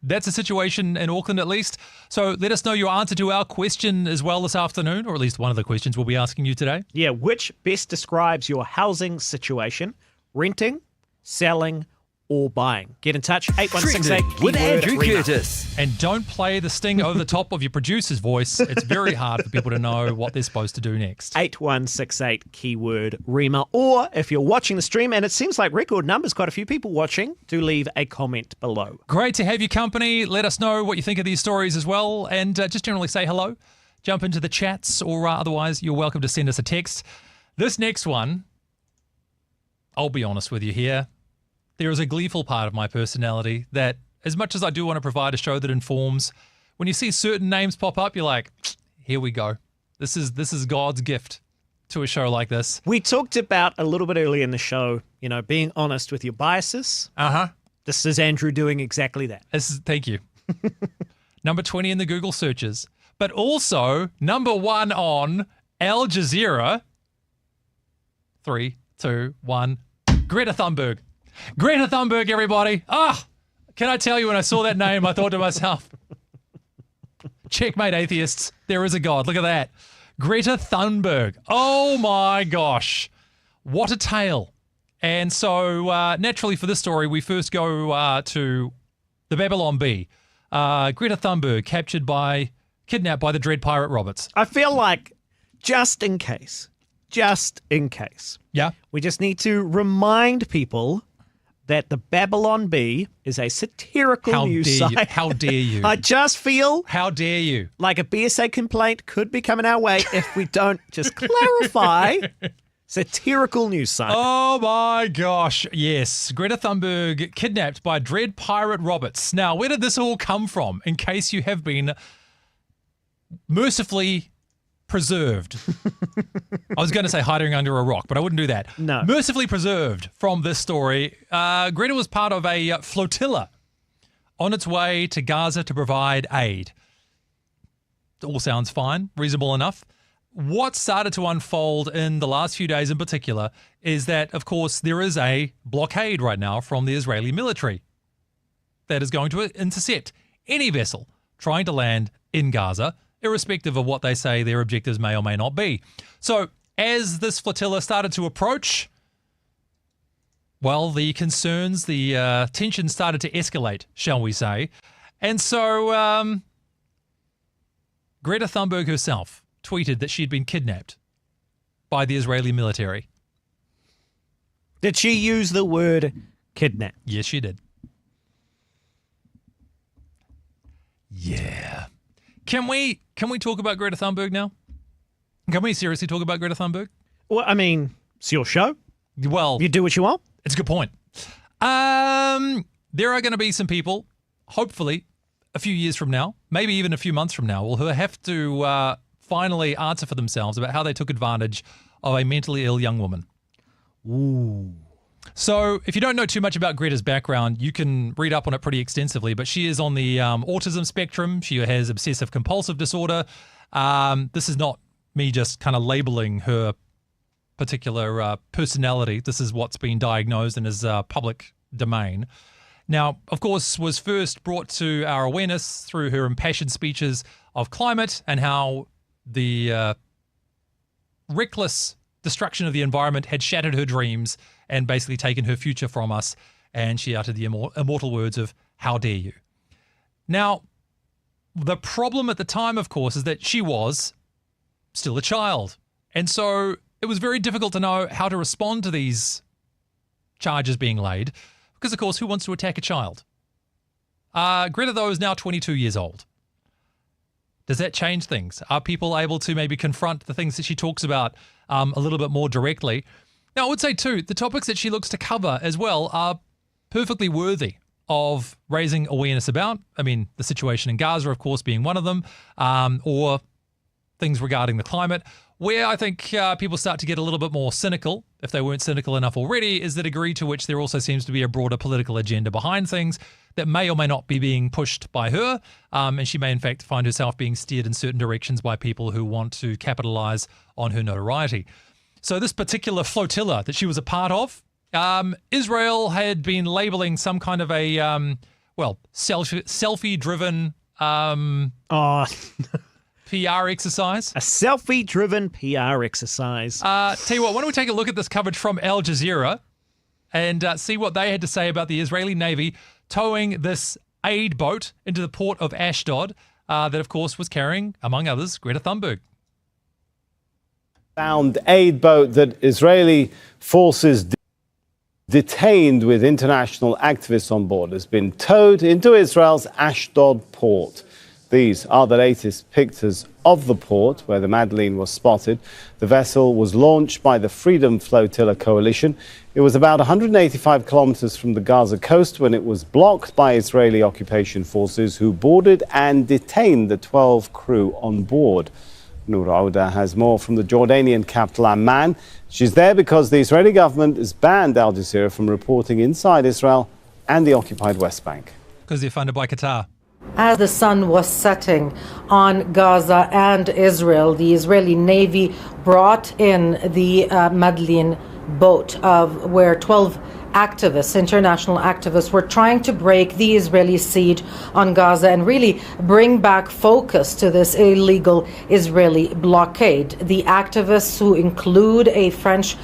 that's a situation in Auckland at least. So let us know your answer to our question as well this afternoon, or at least one of the questions we'll be asking you today. Yeah, which best describes your housing situation? Renting, selling, or buying? Get in touch, 8168 with Andrew Rima. Curtis. And don't play the sting over the top of your producer's voice. It's very hard for people to know what they're supposed to do next. 8168 keyword Rima. Or if you're watching the stream, and it seems like record numbers, quite a few people watching, do leave a comment below. Great to have your company. Let us know what you think of these stories as well. And just generally say hello. Jump into the chats, or otherwise you're welcome to send us a text. This next one, I'll be honest with you here. There is a gleeful part of my personality that, as much as I do want to provide a show that informs, when you see certain names pop up, you're like, here we go. This is God's gift to a show like this. We talked about a little bit earlier in the show, being honest with your biases. Uh-huh. This is Andrew doing exactly that. Thank you. Number 20 in the Google searches, but also number 1 on Al Jazeera. 3, 2, 1. Greta Thunberg. Greta Thunberg, everybody. Can I tell you, when I saw that name, I thought to myself, checkmate atheists, there is a God. Look at that. Greta Thunberg. Oh my gosh. What a tale. And so naturally for this story, we first go to the Babylon Bee. Greta Thunberg kidnapped by the Dread Pirate Roberts. I feel like just in case, Yeah. we just need to remind people that the Babylon Bee is a satirical news site. How dare you? I just feel How dare you? like a BSA complaint could be coming our way if we don't just clarify. Satirical news site. Oh my gosh. Yes. Greta Thunberg kidnapped by Dread Pirate Roberts. Now, where did this all come from? In case you have been mercifully preserved. I was going to say hiding under a rock, but I wouldn't do that. No. Mercifully preserved from this story. Greta was part of a flotilla on its way to Gaza to provide aid. It all sounds fine, reasonable enough. What started to unfold in the last few days in particular is that, of course, there is a blockade right now from the Israeli military that is going to intercept any vessel trying to land in Gaza, irrespective of what they say their objectives may or may not be. So as this flotilla started to approach, well, the concerns, the tension started to escalate, shall we say. And so Greta Thunberg herself tweeted that she had been kidnapped by the Israeli military. Did she use the word kidnap? Yes, she did. Yeah. Can we talk about Greta Thunberg now? Can we seriously talk about Greta Thunberg? Well, I mean, it's your show. Well, you do what you want. It's a good point. There are going to be some people, hopefully, a few years from now, maybe even a few months from now, who have to finally answer for themselves about how they took advantage of a mentally ill young woman. Ooh. So if you don't know too much about Greta's background, you can read up on it pretty extensively, but she is on the autism spectrum. She has obsessive compulsive disorder. This is not me just kind of labeling her particular personality. This is what's been diagnosed and is public domain. Now, of course, was first brought to our awareness through her impassioned speeches of climate and how the reckless destruction of the environment had shattered her dreams and basically taken her future from us. And she uttered the immortal words of, "How dare you?" Now, the problem at the time, of course, is that she was still a child. And so it was very difficult to know how to respond to these charges being laid because, of course, who wants to attack a child? Greta, though, is now 22 years old. Does that change things? Are people able to maybe confront the things that she talks about a little bit more directly? Now, I would say, too, the topics that she looks to cover as well are perfectly worthy of raising awareness about. I mean, the situation in Gaza, of course, being one of them, or things regarding the climate. Where I think people start to get a little bit more cynical, if they weren't cynical enough already, is the degree to which there also seems to be a broader political agenda behind things that may or may not be being pushed by her. And she may, in fact, find herself being steered in certain directions by people who want to capitalize on her notoriety. So this particular flotilla that she was a part of, Israel had been labeling some kind of a, selfie-driven PR exercise. A selfie-driven PR exercise. Tell you what, why don't we take a look at this coverage from Al Jazeera and see what they had to say about the Israeli Navy towing this aid boat into the port of Ashdod that, of course, was carrying, among others, Greta Thunberg. Found aid boat that Israeli forces detained with international activists on board has been towed into Israel's Ashdod port. These are the latest pictures of the port where the Madeleine was spotted. The vessel was launched by the Freedom Flotilla Coalition. It was about 185 kilometers from the Gaza coast when it was blocked by Israeli occupation forces who boarded and detained the 12 crew on board. Noor Auda has more from the Jordanian capital Amman. She's there because the Israeli government has banned Al Jazeera from reporting inside Israel and the occupied West Bank. Because they're funded by Qatar. As the sun was setting on Gaza and Israel, the Israeli Navy brought in the Madeleine boat where 12 activists, international activists, were trying to break the Israeli siege on Gaza and really bring back focus to this illegal Israeli blockade. The activists, who include a French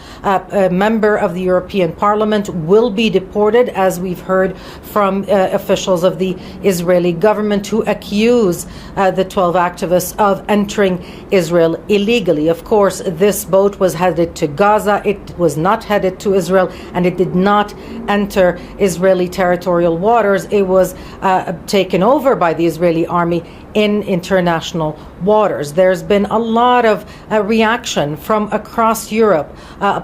member of the European Parliament, will be deported, as we've heard from officials of the Israeli government, who accuse the 12 activists of entering Israel illegally. Of course, this boat was headed to Gaza. It was not headed to Israel, and it did not enter Israeli territorial waters. It was taken over by the Israeli army in international waters. There's been a lot of reaction from across Europe,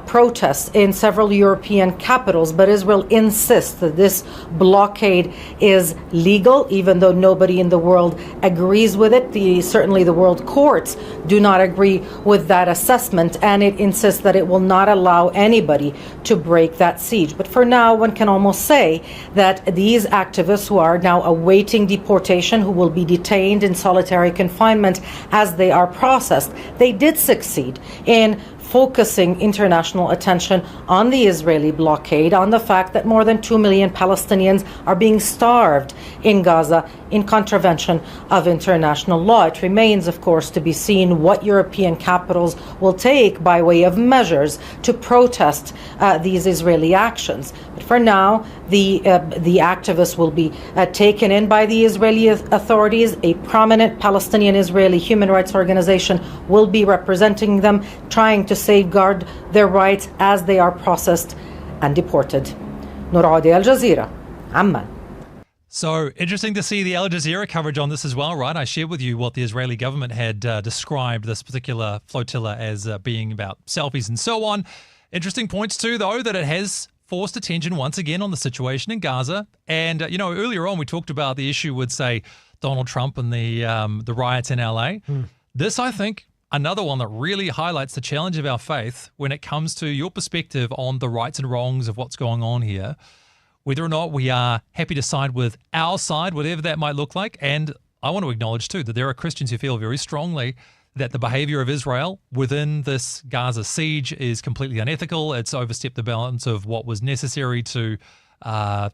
protests in several European capitals, but Israel insists that this blockade is legal, even though nobody in the world agrees with it. Certainly the world courts do not agree with that assessment, and it insists that it will not allow anybody to break that siege. But for now, one can almost say that these activists, who are now awaiting deportation, who will be detained in solitary confinement as they are processed, they did succeed in focusing international attention on the Israeli blockade, on the fact that more than 2 million Palestinians are being starved in Gaza in contravention of international law. It remains, of course, to be seen what European capitals will take by way of measures to protest these Israeli actions. But for now, the activists will be taken in by the Israeli authorities. A prominent Palestinian-Israeli human rights organization will be representing them, trying to safeguard their rights as they are processed and deported. Noor Aotearoa, Al Jazeera, Amman. So interesting to see the Al Jazeera coverage on this as well, right? I shared with you what the Israeli government had described this particular flotilla as being about selfies and so on. Interesting points too, though, that it has forced attention once again on the situation in Gaza. And, earlier on we talked about the issue with, say, Donald Trump and the riots in LA. This, I think, another one that really highlights the challenge of our faith when it comes to your perspective on the rights and wrongs of what's going on here, whether or not we are happy to side with our side, whatever that might look like. And I want to acknowledge too that there are Christians who feel very strongly that the behavior of Israel within this Gaza siege is completely unethical. It's overstepped the balance of what was necessary to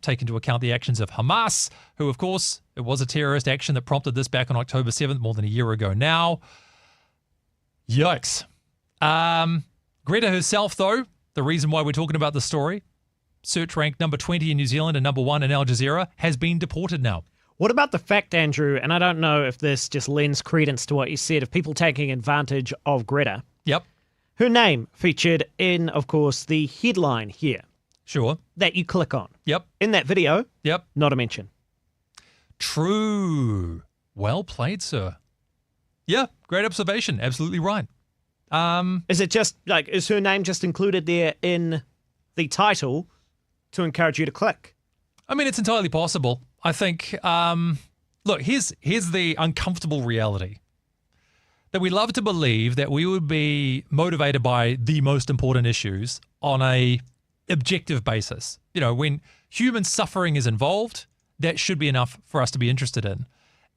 take into account the actions of Hamas, who, of course, it was a terrorist action that prompted this back on October 7th, more than a year ago now. Yikes. Greta herself, though, the reason why we're talking about the story, search ranked number 20 in New Zealand and number 1 in Al Jazeera, has been deported now. What about the fact, Andrew, and I don't know if this just lends credence to what you said, of people taking advantage of Greta. Yep. Her name featured in, of course, the headline here. Sure. That you click on. Yep. In that video. Yep. Not a mention. True. Well played, sir. Yeah, great observation. Absolutely right. Is it just, is her name just included there in the title to encourage you to click? I mean, it's entirely possible. I think, look, here's the uncomfortable reality. That we love to believe that we would be motivated by the most important issues on a objective basis. When human suffering is involved, that should be enough for us to be interested in.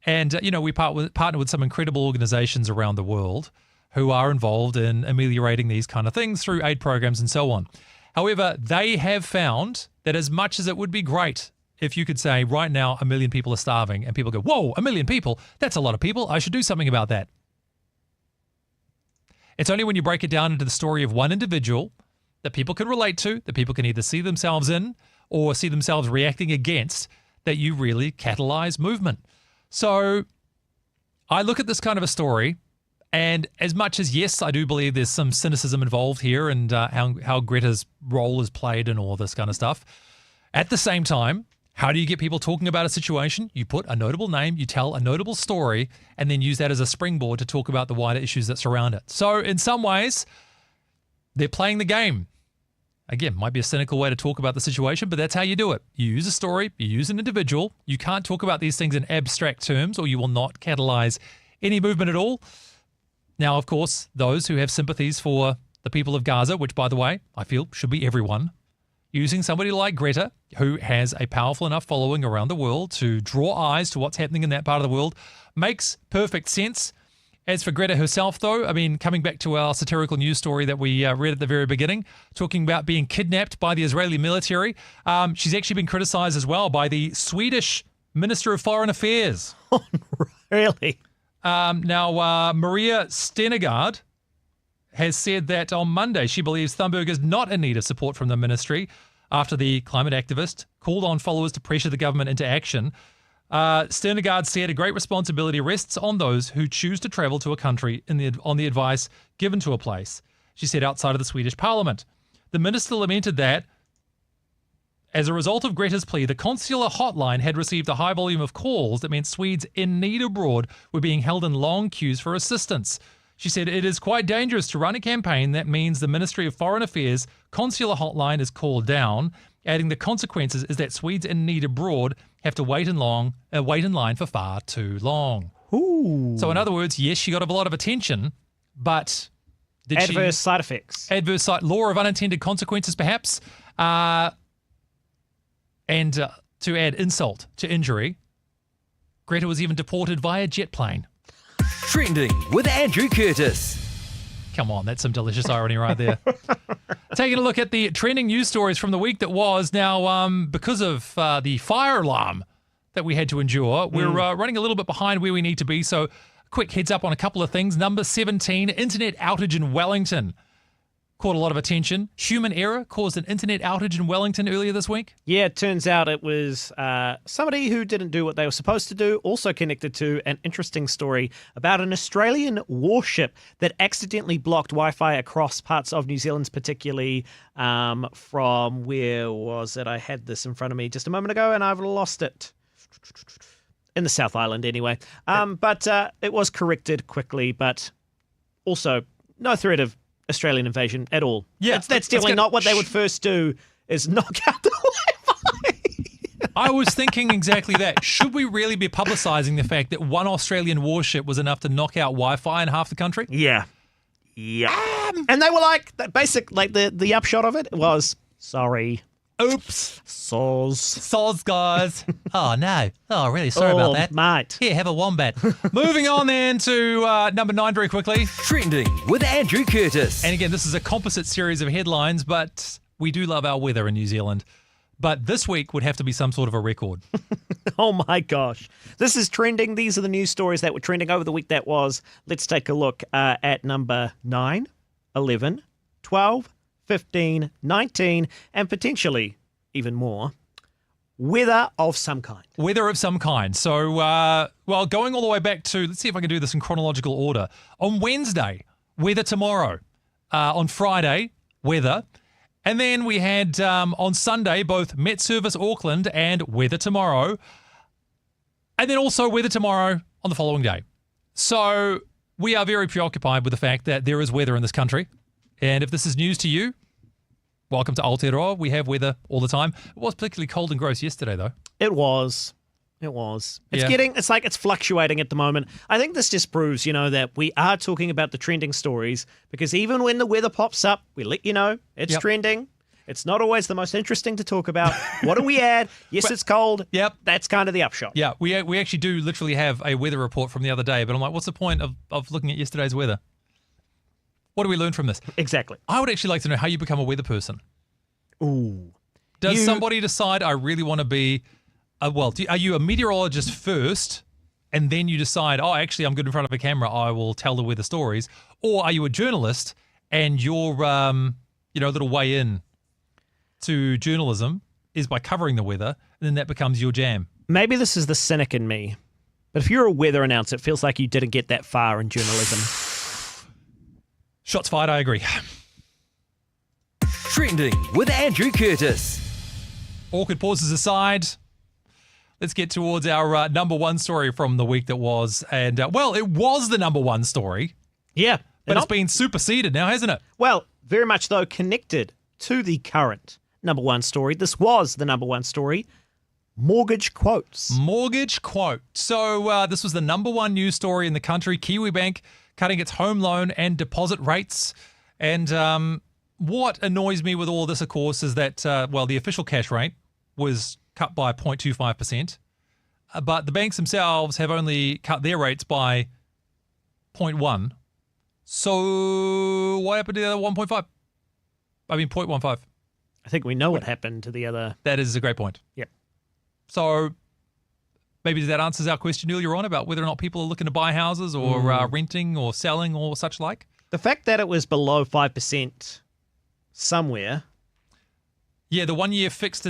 And, we partner with some incredible organizations around the world who are involved in ameliorating these kind of things through aid programs and so on. However, they have found that as much as it would be great if you could say right now 1 million people are starving and people go, whoa, 1 million people, that's a lot of people, I should do something about that. It's only when you break it down into the story of one individual that people can relate to, that people can either see themselves in or see themselves reacting against, that you really catalyze movement. So I look at this kind of a story, and as much as, yes, I do believe there's some cynicism involved here and how Greta's role is played and all this kind of stuff, at the same time, how do you get people talking about a situation? You put a notable name, you tell a notable story, and then use that as a springboard to talk about the wider issues that surround it. So in some ways, they're playing the game. Again, might be a cynical way to talk about the situation, but that's how you do it. You use a story, you use an individual. You can't talk about these things in abstract terms or you will not catalyze any movement at all. Now, of course, those who have sympathies for the people of Gaza, which, by the way, I feel should be everyone, using somebody like Greta, who has a powerful enough following around the world to draw eyes to what's happening in that part of the world, makes perfect sense. As for Greta herself, though, I mean, coming back to our satirical news story that we read at the very beginning, talking about being kidnapped by the Israeli military, she's actually been criticized as well by the Swedish Minister of Foreign Affairs. Oh, really? Now, Maria Stenegard has said that on Monday she believes Thunberg is not in need of support from the ministry after the climate activist called on followers to pressure the government into action. Stenegard said a great responsibility rests on those who choose to travel to a country on the advice given to a place, she said outside of the Swedish parliament. The minister lamented that, as a result of Greta's plea, the consular hotline had received a high volume of calls that meant Swedes in need abroad were being held in long queues for assistance. She said it is quite dangerous to run a campaign that means the Ministry of Foreign Affairs consular hotline is called down, adding the consequences is that Swedes in need abroad have to wait in line for far too long. Ooh. So in other words, yes, she got a lot of attention, but did adverse side effects. Law of unintended consequences, perhaps. And to add insult to injury, Greta was even deported via jet plane. Trending with Andrew Curtis. Come on, that's some delicious irony right there. Taking a look at the trending news stories from the week that was. Now, because of the fire alarm that we had to endure, we're running a little bit behind where we need to be. So, quick heads up on a couple of things. Number 17, internet outage in Wellington. Caught a lot of attention. Human error caused an internet outage in Wellington earlier this week. Yeah, it turns out it was somebody who didn't do what they were supposed to do, also connected to an interesting story about an Australian warship that accidentally blocked Wi-Fi across parts of New Zealand, particularly from, where was it? I had this in front of me just a moment ago and I've lost it. In the South Island, anyway. But it was corrected quickly, but also no threat of Australian invasion at all. Yeah, that's definitely not what they would first do, is knock out the Wi-Fi. I was thinking exactly that. Should we really be publicising the fact that one Australian warship was enough to knock out Wi-Fi in half the country? Yeah. And they were like, the upshot of it was, sorry. Oops. Soz, guys. Oh, no. Oh, really sorry about that. Mate. Here, have a wombat. Moving on then to number 9 very quickly. Trending with Andrew Curtis. And again, this is a composite series of headlines, but we do love our weather in New Zealand. But this week would have to be some sort of a record. Oh my gosh. This is trending. These are the news stories that were trending over the week that was. Let's take a look at number 9, 11, 12, 15, 19, and potentially even more, weather of some kind. Weather of some kind. So, well, going all the way back to, let's see if I can do this in chronological order. On Wednesday, weather tomorrow. On Friday, weather. And then we had on Sunday, both Met Service Auckland and weather tomorrow. And then also weather tomorrow on the following day. So we are very preoccupied with the fact that there is weather in this country. And if this is news to you, welcome to Aotearoa. We have weather all the time. It was particularly cold and gross yesterday, though. It was. It's fluctuating at the moment. I think this just proves, that we are talking about the trending stories, because even when the weather pops up, we let you know it's trending. It's not always the most interesting to talk about. What do we add? Yes, it's cold. Yep. That's kind of the upshot. Yeah, we actually do literally have a weather report from the other day, but I'm like, what's the point of looking at yesterday's weather? What do we learn from this? Exactly. I would actually like to know how you become a weather person. Ooh. Does somebody decide I really want to be, are you a meteorologist first and then you decide, oh, actually I'm good in front of a camera, I will tell the weather stories? Or are you a journalist and your, little way in to journalism is by covering the weather, and then that becomes your jam? Maybe this is the cynic in me, but if you're a weather announcer, it feels like you didn't get that far in journalism. Shots fired, I agree. Trending with Andrew Curtis. Awkward pauses aside, let's get towards our number 1 story from the week that was. And, it was the number 1 story. Yeah. But it's been superseded now, hasn't it? Well, very much, though, connected to the current number 1 story. This was the number 1 story. Mortgage quotes. Mortgage quote. So this was the number 1 news story in the country. Kiwibank cutting its home loan and deposit rates. And what annoys me with all this, of course, is that, the official cash rate was cut by 0.25%, but the banks themselves have only cut their rates by 0.1. So what happened to the other 1.5? I mean, 0.15. I think we know what happened to the other. That is a great point. Yep. So maybe that answers our question earlier on about whether or not people are looking to buy houses or renting or selling or such like. The fact that it was below 5% somewhere. Yeah, the 1 year fixed,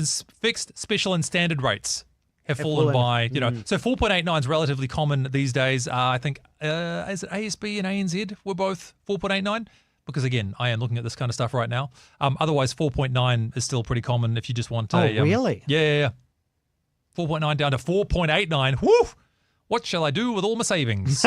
special and standard rates have fallen by, so 4.89 is relatively common these days. I think, is it ASB and ANZ were both 4.89? Because again, I am looking at this kind of stuff right now. Otherwise, 4.9 is still pretty common if you just want to. Oh, really? Yeah. 4.9 down to 4.89. Woo! What shall I do with all my savings?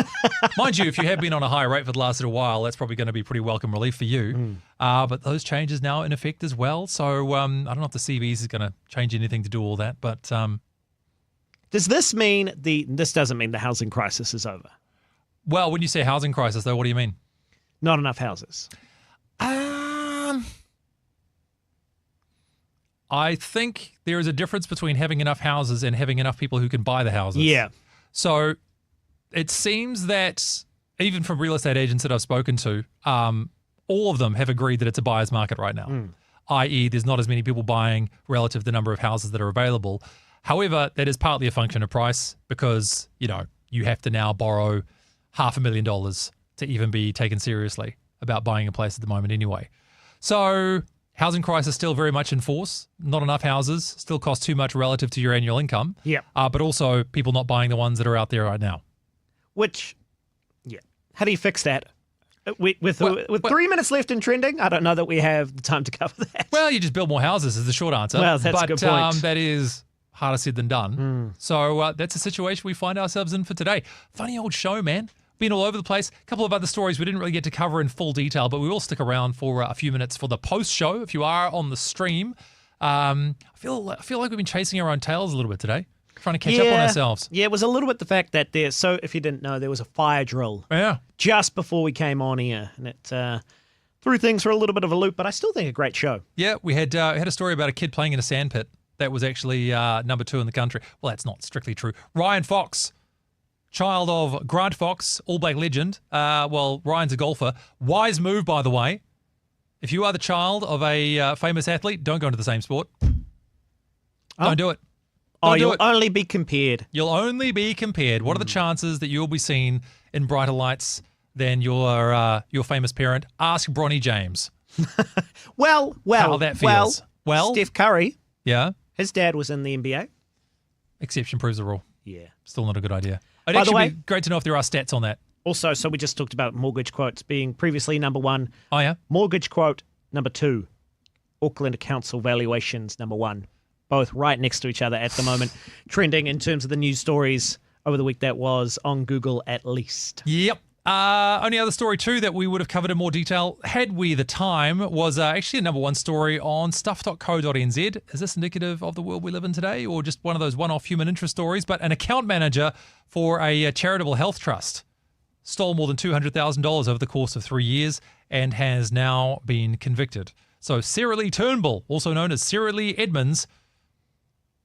Mind you, if you have been on a high rate for the last little while, that's probably going to be pretty welcome relief for you. But those changes now in effect as well. So I don't know if the CBs is going to change anything to do all that. But does this mean this doesn't mean the housing crisis is over? Well, when you say housing crisis, though, what do you mean? Not enough houses. I think there is a difference between having enough houses and having enough people who can buy the houses. Yeah. So it seems that even from real estate agents that I've spoken to, all of them have agreed that it's a buyer's market right now, i.e. there's not as many people buying relative to the number of houses that are available. However, that is partly a function of price because, you have to now borrow $500,000 to even be taken seriously about buying a place at the moment anyway. So housing crisis still very much in force. Not enough houses, still cost too much relative to your annual income. Yeah. But also people not buying the ones that are out there right now. Which, how do you fix that? With 3 minutes left in trending, I don't know that we have the time to cover that. Well, you just build more houses is the short answer. Well, that's a good point. That is harder said than done. So that's a situation we find ourselves in for today. Funny old show, man. Been all over the place. A couple of other stories we didn't really get to cover in full detail, but we will stick around for a few minutes for the post show. If you are on the stream, I feel like we've been chasing our own tails a little bit today, trying to catch up on ourselves. Yeah, it was a little bit the fact that so if you didn't know, there was a fire drill just before we came on here, and it threw things for a little bit of a loop, but I still think a great show. Yeah, we had a story about a kid playing in a sandpit. That was actually number 2 in the country. Well, that's not strictly true. Ryan Fox, child of Grant Fox, All Black legend. Ryan's a golfer. Wise move, by the way. If you are the child of a famous athlete, don't go into the same sport. Don't do it. You'll only be compared. You'll only be compared. What are the chances that you'll be seen in brighter lights than your famous parent? Ask Bronny James. Well, how that feels. Well, Steph Curry. Yeah. His dad was in the NBA. Exception proves the rule. Yeah. Still not a good idea. It'd actually be great to know if there are stats on that. Also, so we just talked about mortgage quotes being previously number 1. Oh, yeah? Mortgage quote number 2. Auckland Council valuations number 1. Both right next to each other at the moment. Trending in terms of the news stories over the week that was on Google at least. Yep. Only other story too that we would have covered in more detail had we the time was actually a number 1 story on stuff.co.nz. Is this indicative of the world we live in today or just one of those one-off human interest stories? But an account manager for a charitable health trust stole more than $200,000 over the course of 3 years and has now been convicted. So Sarah Lee Turnbull, also known as Sarah Lee Edmonds.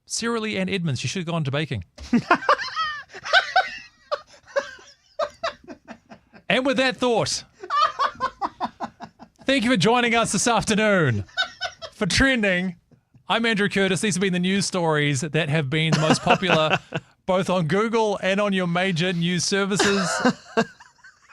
Sarah Lee and Edmonds, she should have gone to baking. And with that thought, thank you for joining us this afternoon for Trending. I'm Andrew Curtis. These have been the news stories that have been the most popular both on Google and on your major news services.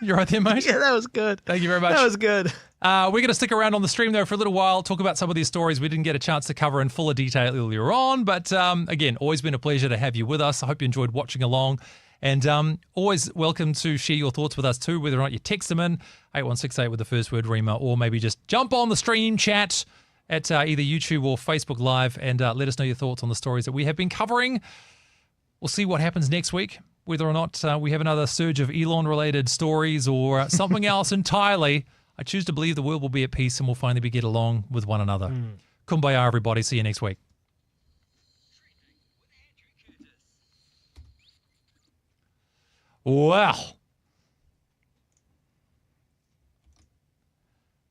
You're right there, mate? Yeah, that was good. Thank you very much. That was good. We're going to stick around on the stream, though, for a little while, talk about some of these stories we didn't get a chance to cover in fuller detail earlier on. But again, always been a pleasure to have you with us. I hope you enjoyed watching along. And always welcome to share your thoughts with us too, whether or not you text them in, 8168 with the first word REMA, or maybe just jump on the stream chat at either YouTube or Facebook Live and let us know your thoughts on the stories that we have been covering. We'll see what happens next week, whether or not we have another surge of Elon-related stories or something else entirely. I choose to believe the world will be at peace and we'll finally get along with one another. Kumbaya, everybody. See you next week. Wow.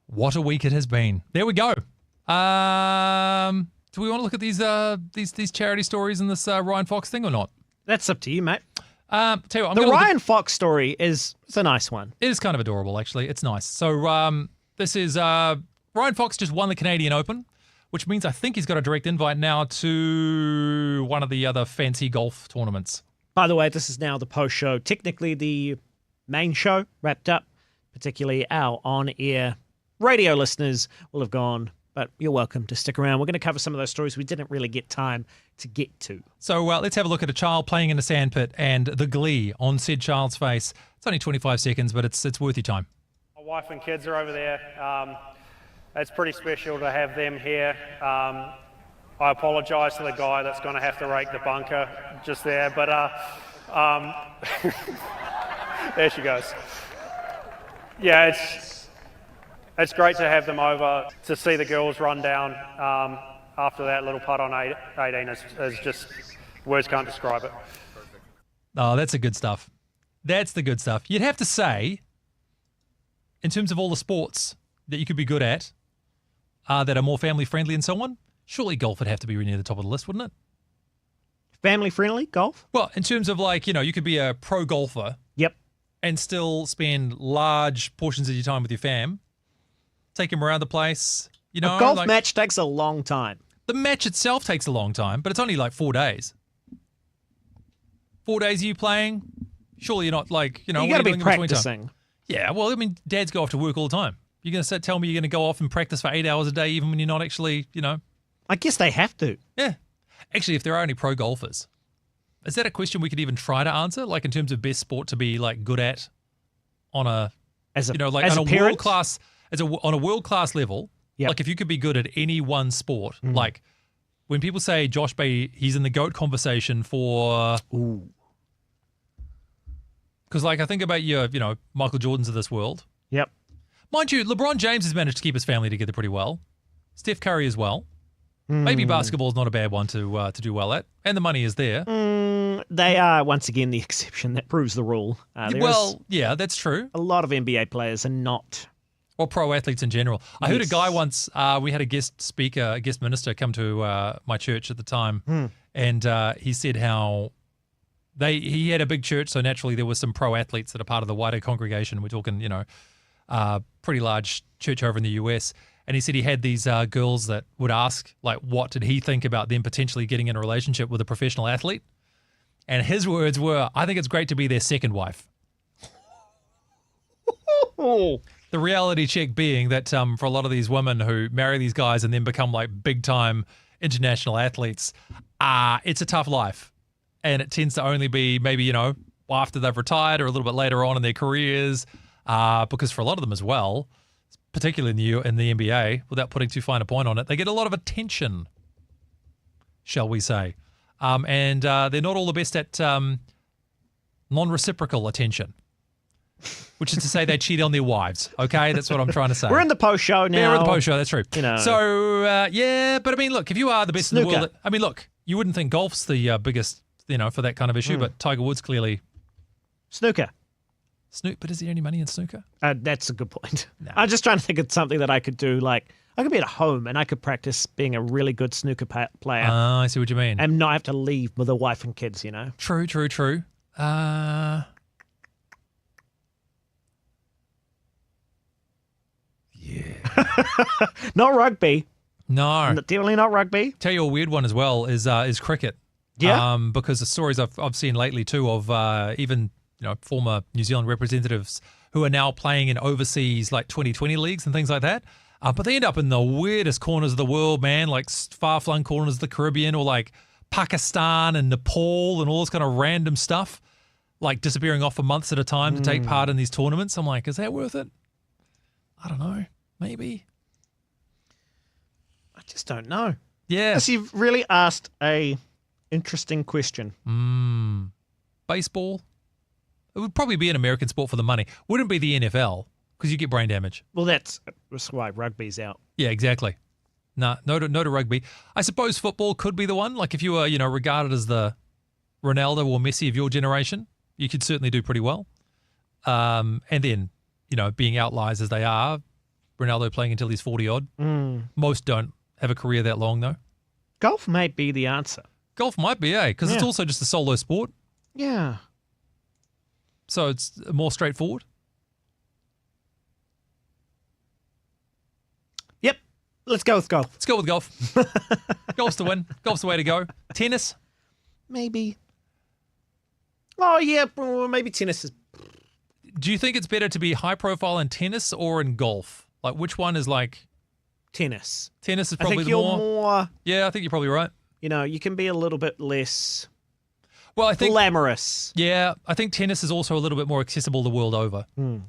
What a week it has been. There we go. Do we want to look at these charity stories and this Ryan Fox thing or not? That's up to you, mate. Tell you what, the Ryan Fox story is a nice one. It is kind of adorable, actually. It's nice. So this is Ryan Fox just won the Canadian Open, which means I think he's got a direct invite now to one of the other fancy golf tournaments. By the way, this is now the post show. Technically, the main show wrapped up. Particularly our on-air radio listeners will have gone, but you're welcome to stick around. We're going to cover some of those stories we didn't really get time to get to. So let's have a look at a child playing in a sandpit and the glee on said child's face. It's only 25 seconds, but it's worth your time. My wife and kids are over there. It's pretty special to have them here. I apologise to the guy that's going to have to rake the bunker just there, but there she goes. Yeah, it's great to have them over. To see the girls run down after that little putt on 18 is just, words can't describe it. Oh, that's the good stuff. That's the good stuff. You'd have to say, in terms of all the sports that you could be good at, that are more family friendly and so on, surely golf would have to be near the top of the list, wouldn't it? Family friendly golf? Well, in terms of you could be a pro golfer. Yep. and still spend large portions of your time with your fam. Take them around the place. You know, a golf match takes a long time. The match itself takes a long time, but it's only like 4 days. 4 days of you playing? Surely you're not like, you know, You what got to are be doing in between time? practicing. Yeah, well, I mean, dads go off to work all the time. You're going to tell me you're going to go off and practice for 8 hours a day even when you're not actually, you know. I guess they have to. Yeah. Actually, if there are any pro golfers, is that a question we could even try to answer? Like in terms of best sport to be like good at on a, you know, like as on a a parent? world class, on a world class level. Yep. Like if you could be good at any one sport, like when people say Josh Bay, he's in the GOAT conversation for. Ooh. Because like I think about your, you know, Michael Jordans of this world. Yep. Mind you, LeBron James has managed to keep his family together pretty well. Steph Curry as well. Maybe basketball's not a bad one to do well at, and the money is there. They are once again the exception that proves the rule. Yeah, that's true. A lot of NBA players are not. Or pro athletes in general. I heard a guy once, we had a guest minister come to my church at the time, and he said how he had a big church, so naturally there were some pro athletes that are part of the wider congregation. We're talking, you know, pretty large church over in the US. And he said he had these girls that would ask, like, what did he think about them potentially getting in a relationship with a professional athlete? And his words were, I think it's great to be their second wife. The reality check being that for a lot of these women who marry these guys and then become like big time international athletes, it's a tough life. And it tends to only be maybe, you know, after they've retired or a little bit later on in their careers, because for a lot of them as well, particularly in the NBA, without putting too fine a point on it, they get a lot of attention, shall we say. And they're not all the best at non-reciprocal attention, which is to say they cheat on their wives, okay? That's what I'm trying to say. We're in the post show now. Yeah, we're in the post show, that's true. You know. So, yeah, but I mean, look, if you are the best in the world, I mean, look, you wouldn't think golf's the biggest, you know, for that kind of issue, but Tiger Woods clearly. Snooker. But is there any money in snooker? That's a good point. No. I'm just trying to think of something that I could do. Like, I could be at home and I could practice being a really good snooker player. I see what you mean. And not have to leave with a wife and kids, you know? True. Yeah. Not rugby. No. Definitely not rugby. Tell you a weird one as well is cricket. Yeah. Because the stories I've seen lately too of even, you know, former New Zealand representatives who are now playing in overseas like 2020 leagues and things like that. But they end up in the weirdest corners of the world, man, like far-flung corners of the Caribbean or like Pakistan and Nepal and all this kind of random stuff, like disappearing off for months at a time to take part in these tournaments. I'm like, is that worth it? I don't know. Maybe. I just don't know. Yeah. Yes, you've really asked a interesting question. Baseball? It would probably be an American sport for the money. Wouldn't be the NFL because you get brain damage. Well, that's why rugby's out. Yeah, exactly. No to rugby. I suppose football could be the one. Like if you were, you know, regarded as the Ronaldo or Messi of your generation, you could certainly do pretty well. And then, you know, being outliers as they are, Ronaldo playing until he's 40-odd. Most don't have a career that long, though. Golf might be the answer. Golf might be, because it's also just a solo sport. Yeah. So it's more straightforward. Yep. Let's go with golf. Let's go with golf. Golf's the win. Golf's the way to go. Tennis? Maybe. Oh, yeah. Maybe tennis is. Do you think it's better to be high profile in tennis or in golf? Like, which one is like. Tennis. Tennis is probably I think the you're more. Yeah, I think you're probably right. You know, you can be a little bit less. Well, I think glamorous. Yeah, I think tennis is also a little bit more accessible the world over.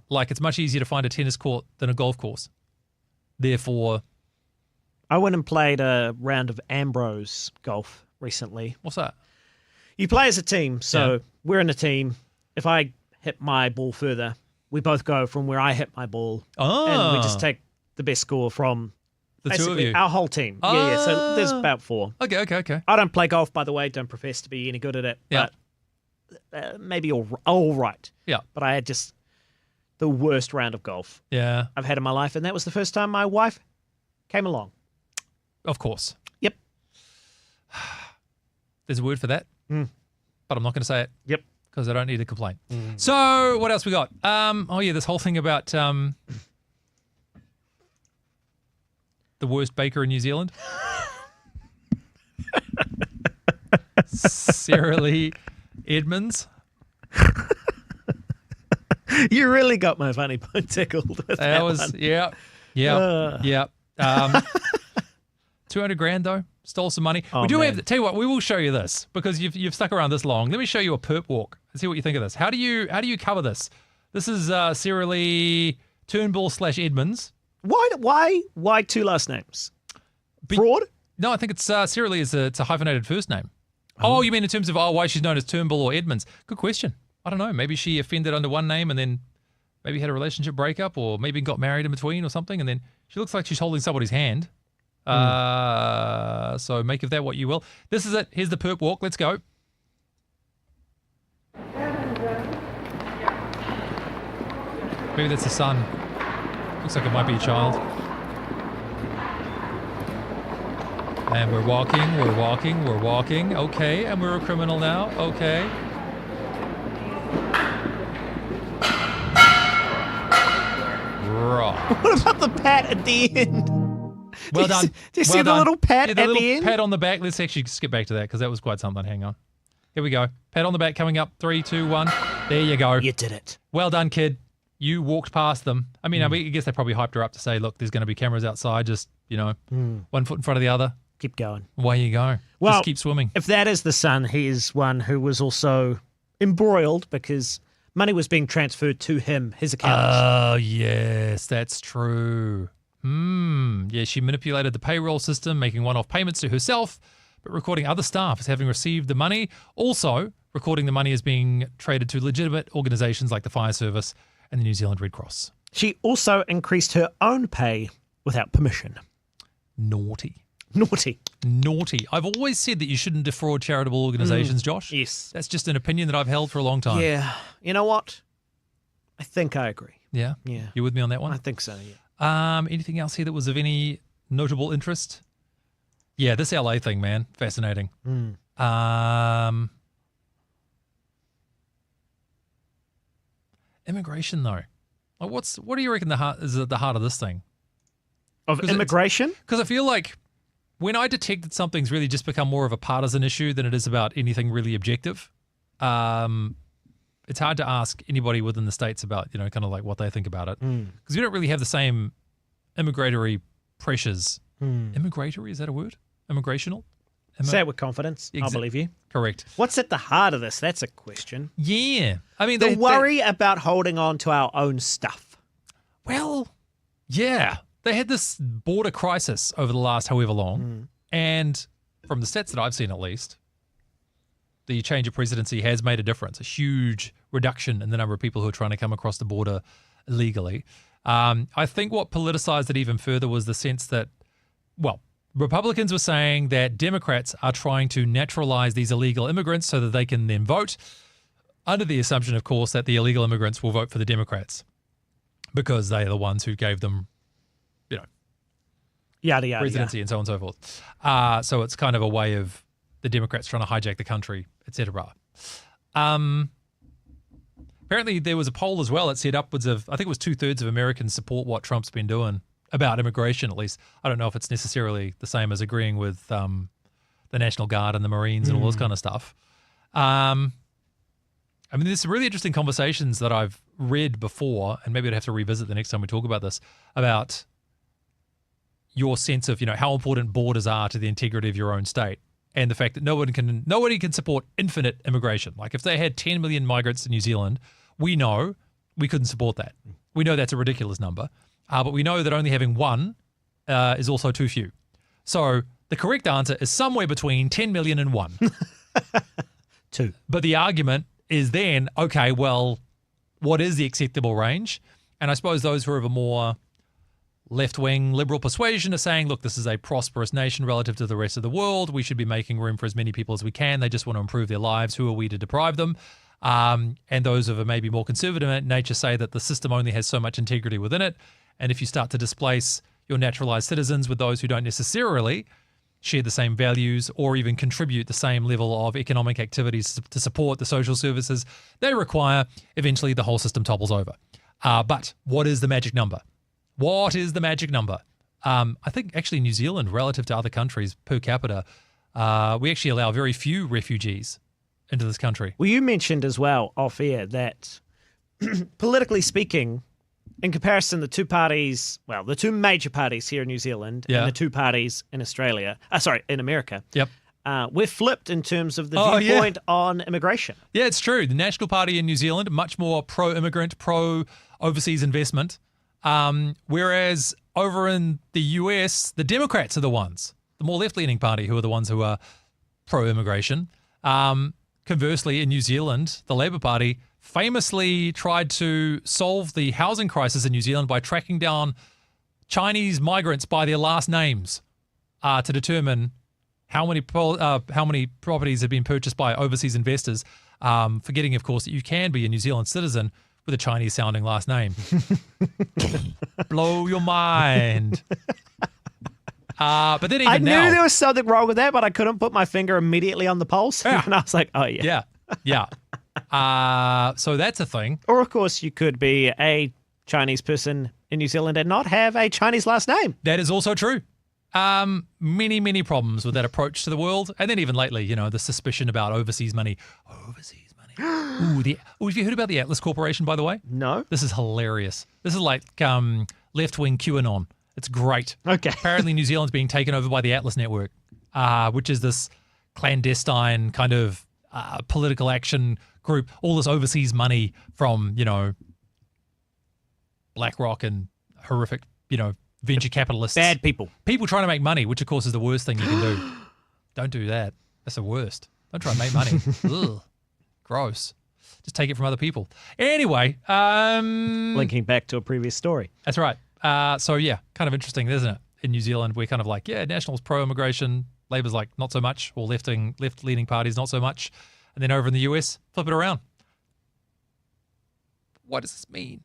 Like it's much easier to find a tennis court than a golf course. Therefore, I went and played a round of Ambrose golf recently. What's that? You play as a team, so we're in a team. If I hit my ball further, we both go from where I hit my ball, and we just take the best score from the two of you. Our whole team. Yeah. So there's about 4. Okay. I don't play golf, by the way. Don't profess to be any good at it. Yeah. But maybe all right. Yeah. But I had just the worst round of golf I've had in my life, and that was the first time my wife came along. Of course. Yep. There's a word for that, but I'm not going to say it. Yep. because I don't need a complaint. So what else we got? This whole thing about the worst baker in New Zealand. Sarah Lee Edmonds. You really got my funny bone tickled with that one. Yeah. 200 grand though. Stole some money. Oh, we do man. have. Tell you what, we will show you this because you've stuck around this long. Let me show you a perp walk and see what you think of this. How do you cover this? This is Sarah Lee Turnbull / Edmonds. Why two last names? Fraud? No, I think it's Sarah Lee it's a hyphenated first name. Oh, you mean in terms of why she's known as Turnbull or Edmonds? Good question. I don't know. Maybe she offended under one name and then maybe had a relationship breakup or maybe got married in between or something. And then she looks like she's holding somebody's hand. So make of that what you will. This is it. Here's the perp walk. Let's go. Maybe that's the son. Looks like it might be a child. And we're walking. Okay, and we're a criminal now. Okay. Right. What about the pat at the end? Well done. Do you see the little pat at the end? Pat on the back. Let's actually skip back to that because that was quite something. Hang on. Here we go. Pat on the back coming up. 3, 2, 1. There you go. You did it. Well done, kid. You walked past them. I mean, I guess they probably hyped her up to say, look, there's going to be cameras outside. Just, 1 foot in front of the other. Keep going. Away you go. Well, just keep swimming. If that is the son, he is one who was also embroiled because money was being transferred to him, his account. Oh, yes, that's true. Yeah, she manipulated the payroll system, making one-off payments to herself, but recording other staff as having received the money. Also, recording the money as being traded to legitimate organisations like the Fire Service and the New Zealand Red Cross. She also increased her own pay without permission. Naughty. I've always said that you shouldn't defraud charitable organisations, Josh. Yes. That's just an opinion that I've held for a long time. Yeah. You know what? I think I agree. Yeah? Yeah. You with me on that one? I think so, yeah. Anything else here that was of any notable interest? Yeah, this LA thing, man. Fascinating. Immigration, though. Like, what do you reckon is at the heart of this thing? Of immigration? Because I feel like when I detect that something's really just become more of a partisan issue than it is about anything really objective, it's hard to ask anybody within the States about, kind of like what they think about it. Because we don't really have the same immigratory pressures. Immigratory, is that a word? Immigrational? Say it with confidence. I'll believe you. Correct. What's at the heart of this? That's a question. Yeah. I mean, the worry about holding on to our own stuff. Well, yeah. They had this border crisis over the last however long, and from the stats that I've seen at least, the change of presidency has made a difference, a huge reduction in the number of people who are trying to come across the border illegally. I think what politicized it even further was the sense that, Republicans were saying that Democrats are trying to naturalize these illegal immigrants so that they can then vote, under the assumption, of course, that the illegal immigrants will vote for the Democrats because they are the ones who gave them yada, yada, presidency and so on and so forth. So it's kind of a way of the Democrats trying to hijack the country, etc. Apparently there was a poll as well that said upwards of, I think it was 2/3 of Americans support what Trump's been doing about immigration, at least. I don't know if it's necessarily the same as agreeing with the National Guard and the Marines and all this kind of stuff. I mean, there's some really interesting conversations that I've read before, and maybe I'd have to revisit the next time we talk about this, about your sense of, how important borders are to the integrity of your own state, and the fact that nobody can support infinite immigration. Like if they had 10 million migrants to New Zealand, we know we couldn't support that. We know that's a ridiculous number, but we know that only having one is also too few. So the correct answer is somewhere between 10 million and 1. 2. But the argument is then, okay, well, what is the acceptable range? And I suppose those who are of a more left-wing liberal persuasion are saying, look, this is a prosperous nation relative to the rest of the world. We should be making room for as many people as we can. They just want to improve their lives. Who are we to deprive them? And those of a maybe more conservative nature say that the system only has so much integrity within it. And if you start to displace your naturalized citizens with those who don't necessarily, share the same values, or even contribute the same level of economic activities to support the social services they require, eventually the whole system topples over. But what is the magic number? What is the magic number? I think actually New Zealand, relative to other countries per capita, we actually allow very few refugees into this country. Well, you mentioned as well off air that politically speaking, in comparison, the two parties, well, the two major parties here in New Zealand and the two parties in Australia, in America. Yep. We're flipped in terms of the viewpoint on immigration. Yeah, it's true. The National Party in New Zealand, much more pro-immigrant, pro-overseas investment. Whereas over in the US, the Democrats are the ones, the more left-leaning party, who are the ones who are pro-immigration. Conversely, in New Zealand, the Labour Party famously tried to solve the housing crisis in New Zealand by tracking down Chinese migrants by their last names to determine how many properties had been purchased by overseas investors, forgetting, of course, that you can be a New Zealand citizen with a Chinese-sounding last name. Blow your mind. But then even I now, knew there was something wrong with that, but I couldn't put my finger immediately on the pulse. Yeah. And I was like, oh, yeah. Yeah. So that's a thing. Or, of course, you could be a Chinese person in New Zealand and not have a Chinese last name. That is also true. Many, many problems with that approach to the world. And then even lately, the suspicion about overseas money. Overseas money. Have you heard about the Atlas Corporation, by the way? No. This is hilarious. This is like left-wing QAnon. It's great. Okay. Apparently New Zealand's being taken over by the Atlas Network, which is this clandestine kind of political action group. All this overseas money from, BlackRock and horrific, venture capitalists. Bad people. People trying to make money, which of course is the worst thing you can do. Don't do that. That's the worst. Don't try and make money. Ugh. Gross. Just take it from other people. Anyway. Linking back to a previous story. That's right. So yeah, kind of interesting, isn't it? In New Zealand, we're kind of like, Nationals pro-immigration, Labour's like not so much, or left-leaning parties not so much. And then over in the US, flip it around. What does this mean?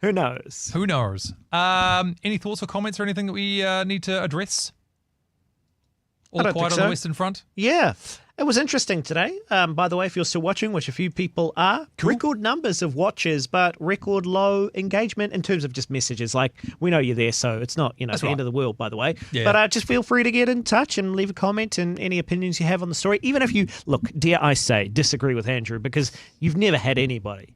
Who knows? Who knows? Any thoughts or comments or anything that we need to address? All quiet on the Western Front? Yeah. It was interesting today. By the way, if you're still watching, which a few people are, record numbers of watches, but record low engagement in terms of just messages. Like, we know you're there, so it's not, the end of the world, by the way. Yeah. But just feel free to get in touch and leave a comment and any opinions you have on the story. Even if you, dare I say, disagree with Andrew, because you've never had anybody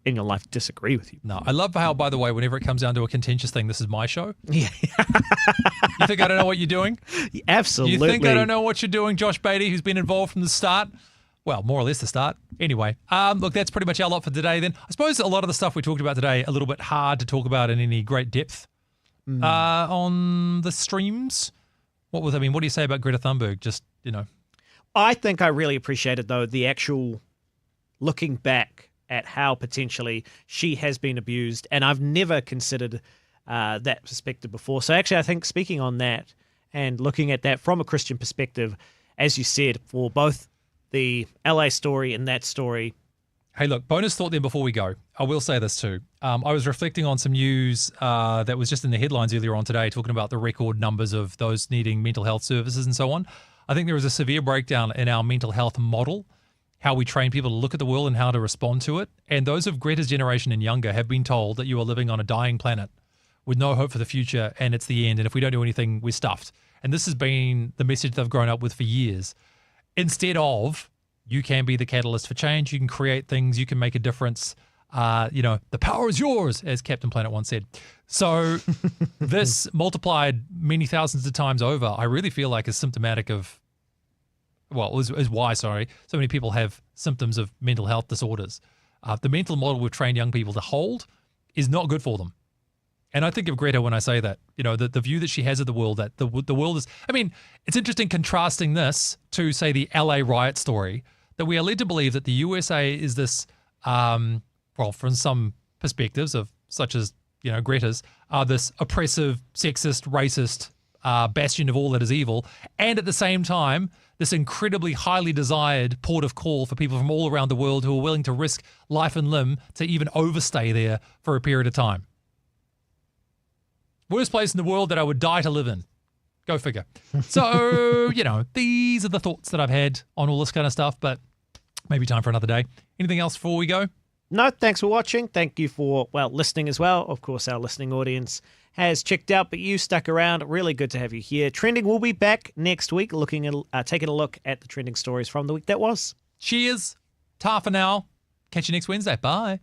in your life disagree with you. No, I love how, by the way, whenever it comes down to a contentious thing, this is my show. Yeah. You think I don't know what you're doing? Absolutely. You think I don't know what you're doing, Josh Beatty, who's been involved from the start? Well, more or less the start. Anyway, look, that's pretty much our lot for today then. I suppose a lot of the stuff we talked about today, a little bit hard to talk about in any great depth on the streams. What do you say about Greta Thunberg? Just, I think I really appreciated, though, the actual looking back at how potentially she has been abused. And I've never considered that perspective before. So actually, I think speaking on that and looking at that from a Christian perspective, as you said, for both the LA story and that story. Hey, look, bonus thought then before we go. I will say this too. I was reflecting on some news that was just in the headlines earlier on today, talking about the record numbers of those needing mental health services and so on. I think there is a severe breakdown in our mental health model, how we train people to look at the world and how to respond to it. And those of Greta's generation and younger have been told that you are living on a dying planet with no hope for the future, and it's the end. And if we don't do anything, we're stuffed. And this has been the message they've grown up with for years. Instead of, you can be the catalyst for change, you can create things, you can make a difference. The power is yours, as Captain Planet once said. So this multiplied many thousands of times over, I really feel like is symptomatic of, is why so many people have symptoms of mental health disorders. The mental model we've trained young people to hold is not good for them. And I think of Greta when I say that, the view that she has of the world, that the world is, it's interesting contrasting this to, say, the LA riot story, that we are led to believe that the USA is this, from some perspectives of such as, Greta's, this oppressive, sexist, racist bastion of all that is evil. And at the same time, this incredibly highly desired port of call for people from all around the world who are willing to risk life and limb to even overstay there for a period of time. Worst place in the world that I would die to live in. Go figure. So, these are the thoughts that I've had on all this kind of stuff, but maybe time for another day. Anything else before we go? No, thanks for watching. Thank you for, listening as well. Of course, our listening audience has checked out, but you stuck around. Really good to have you here. Trending will be back next week, taking a look at the trending stories from the week that was. Cheers. Ta for now. Catch you next Wednesday. Bye.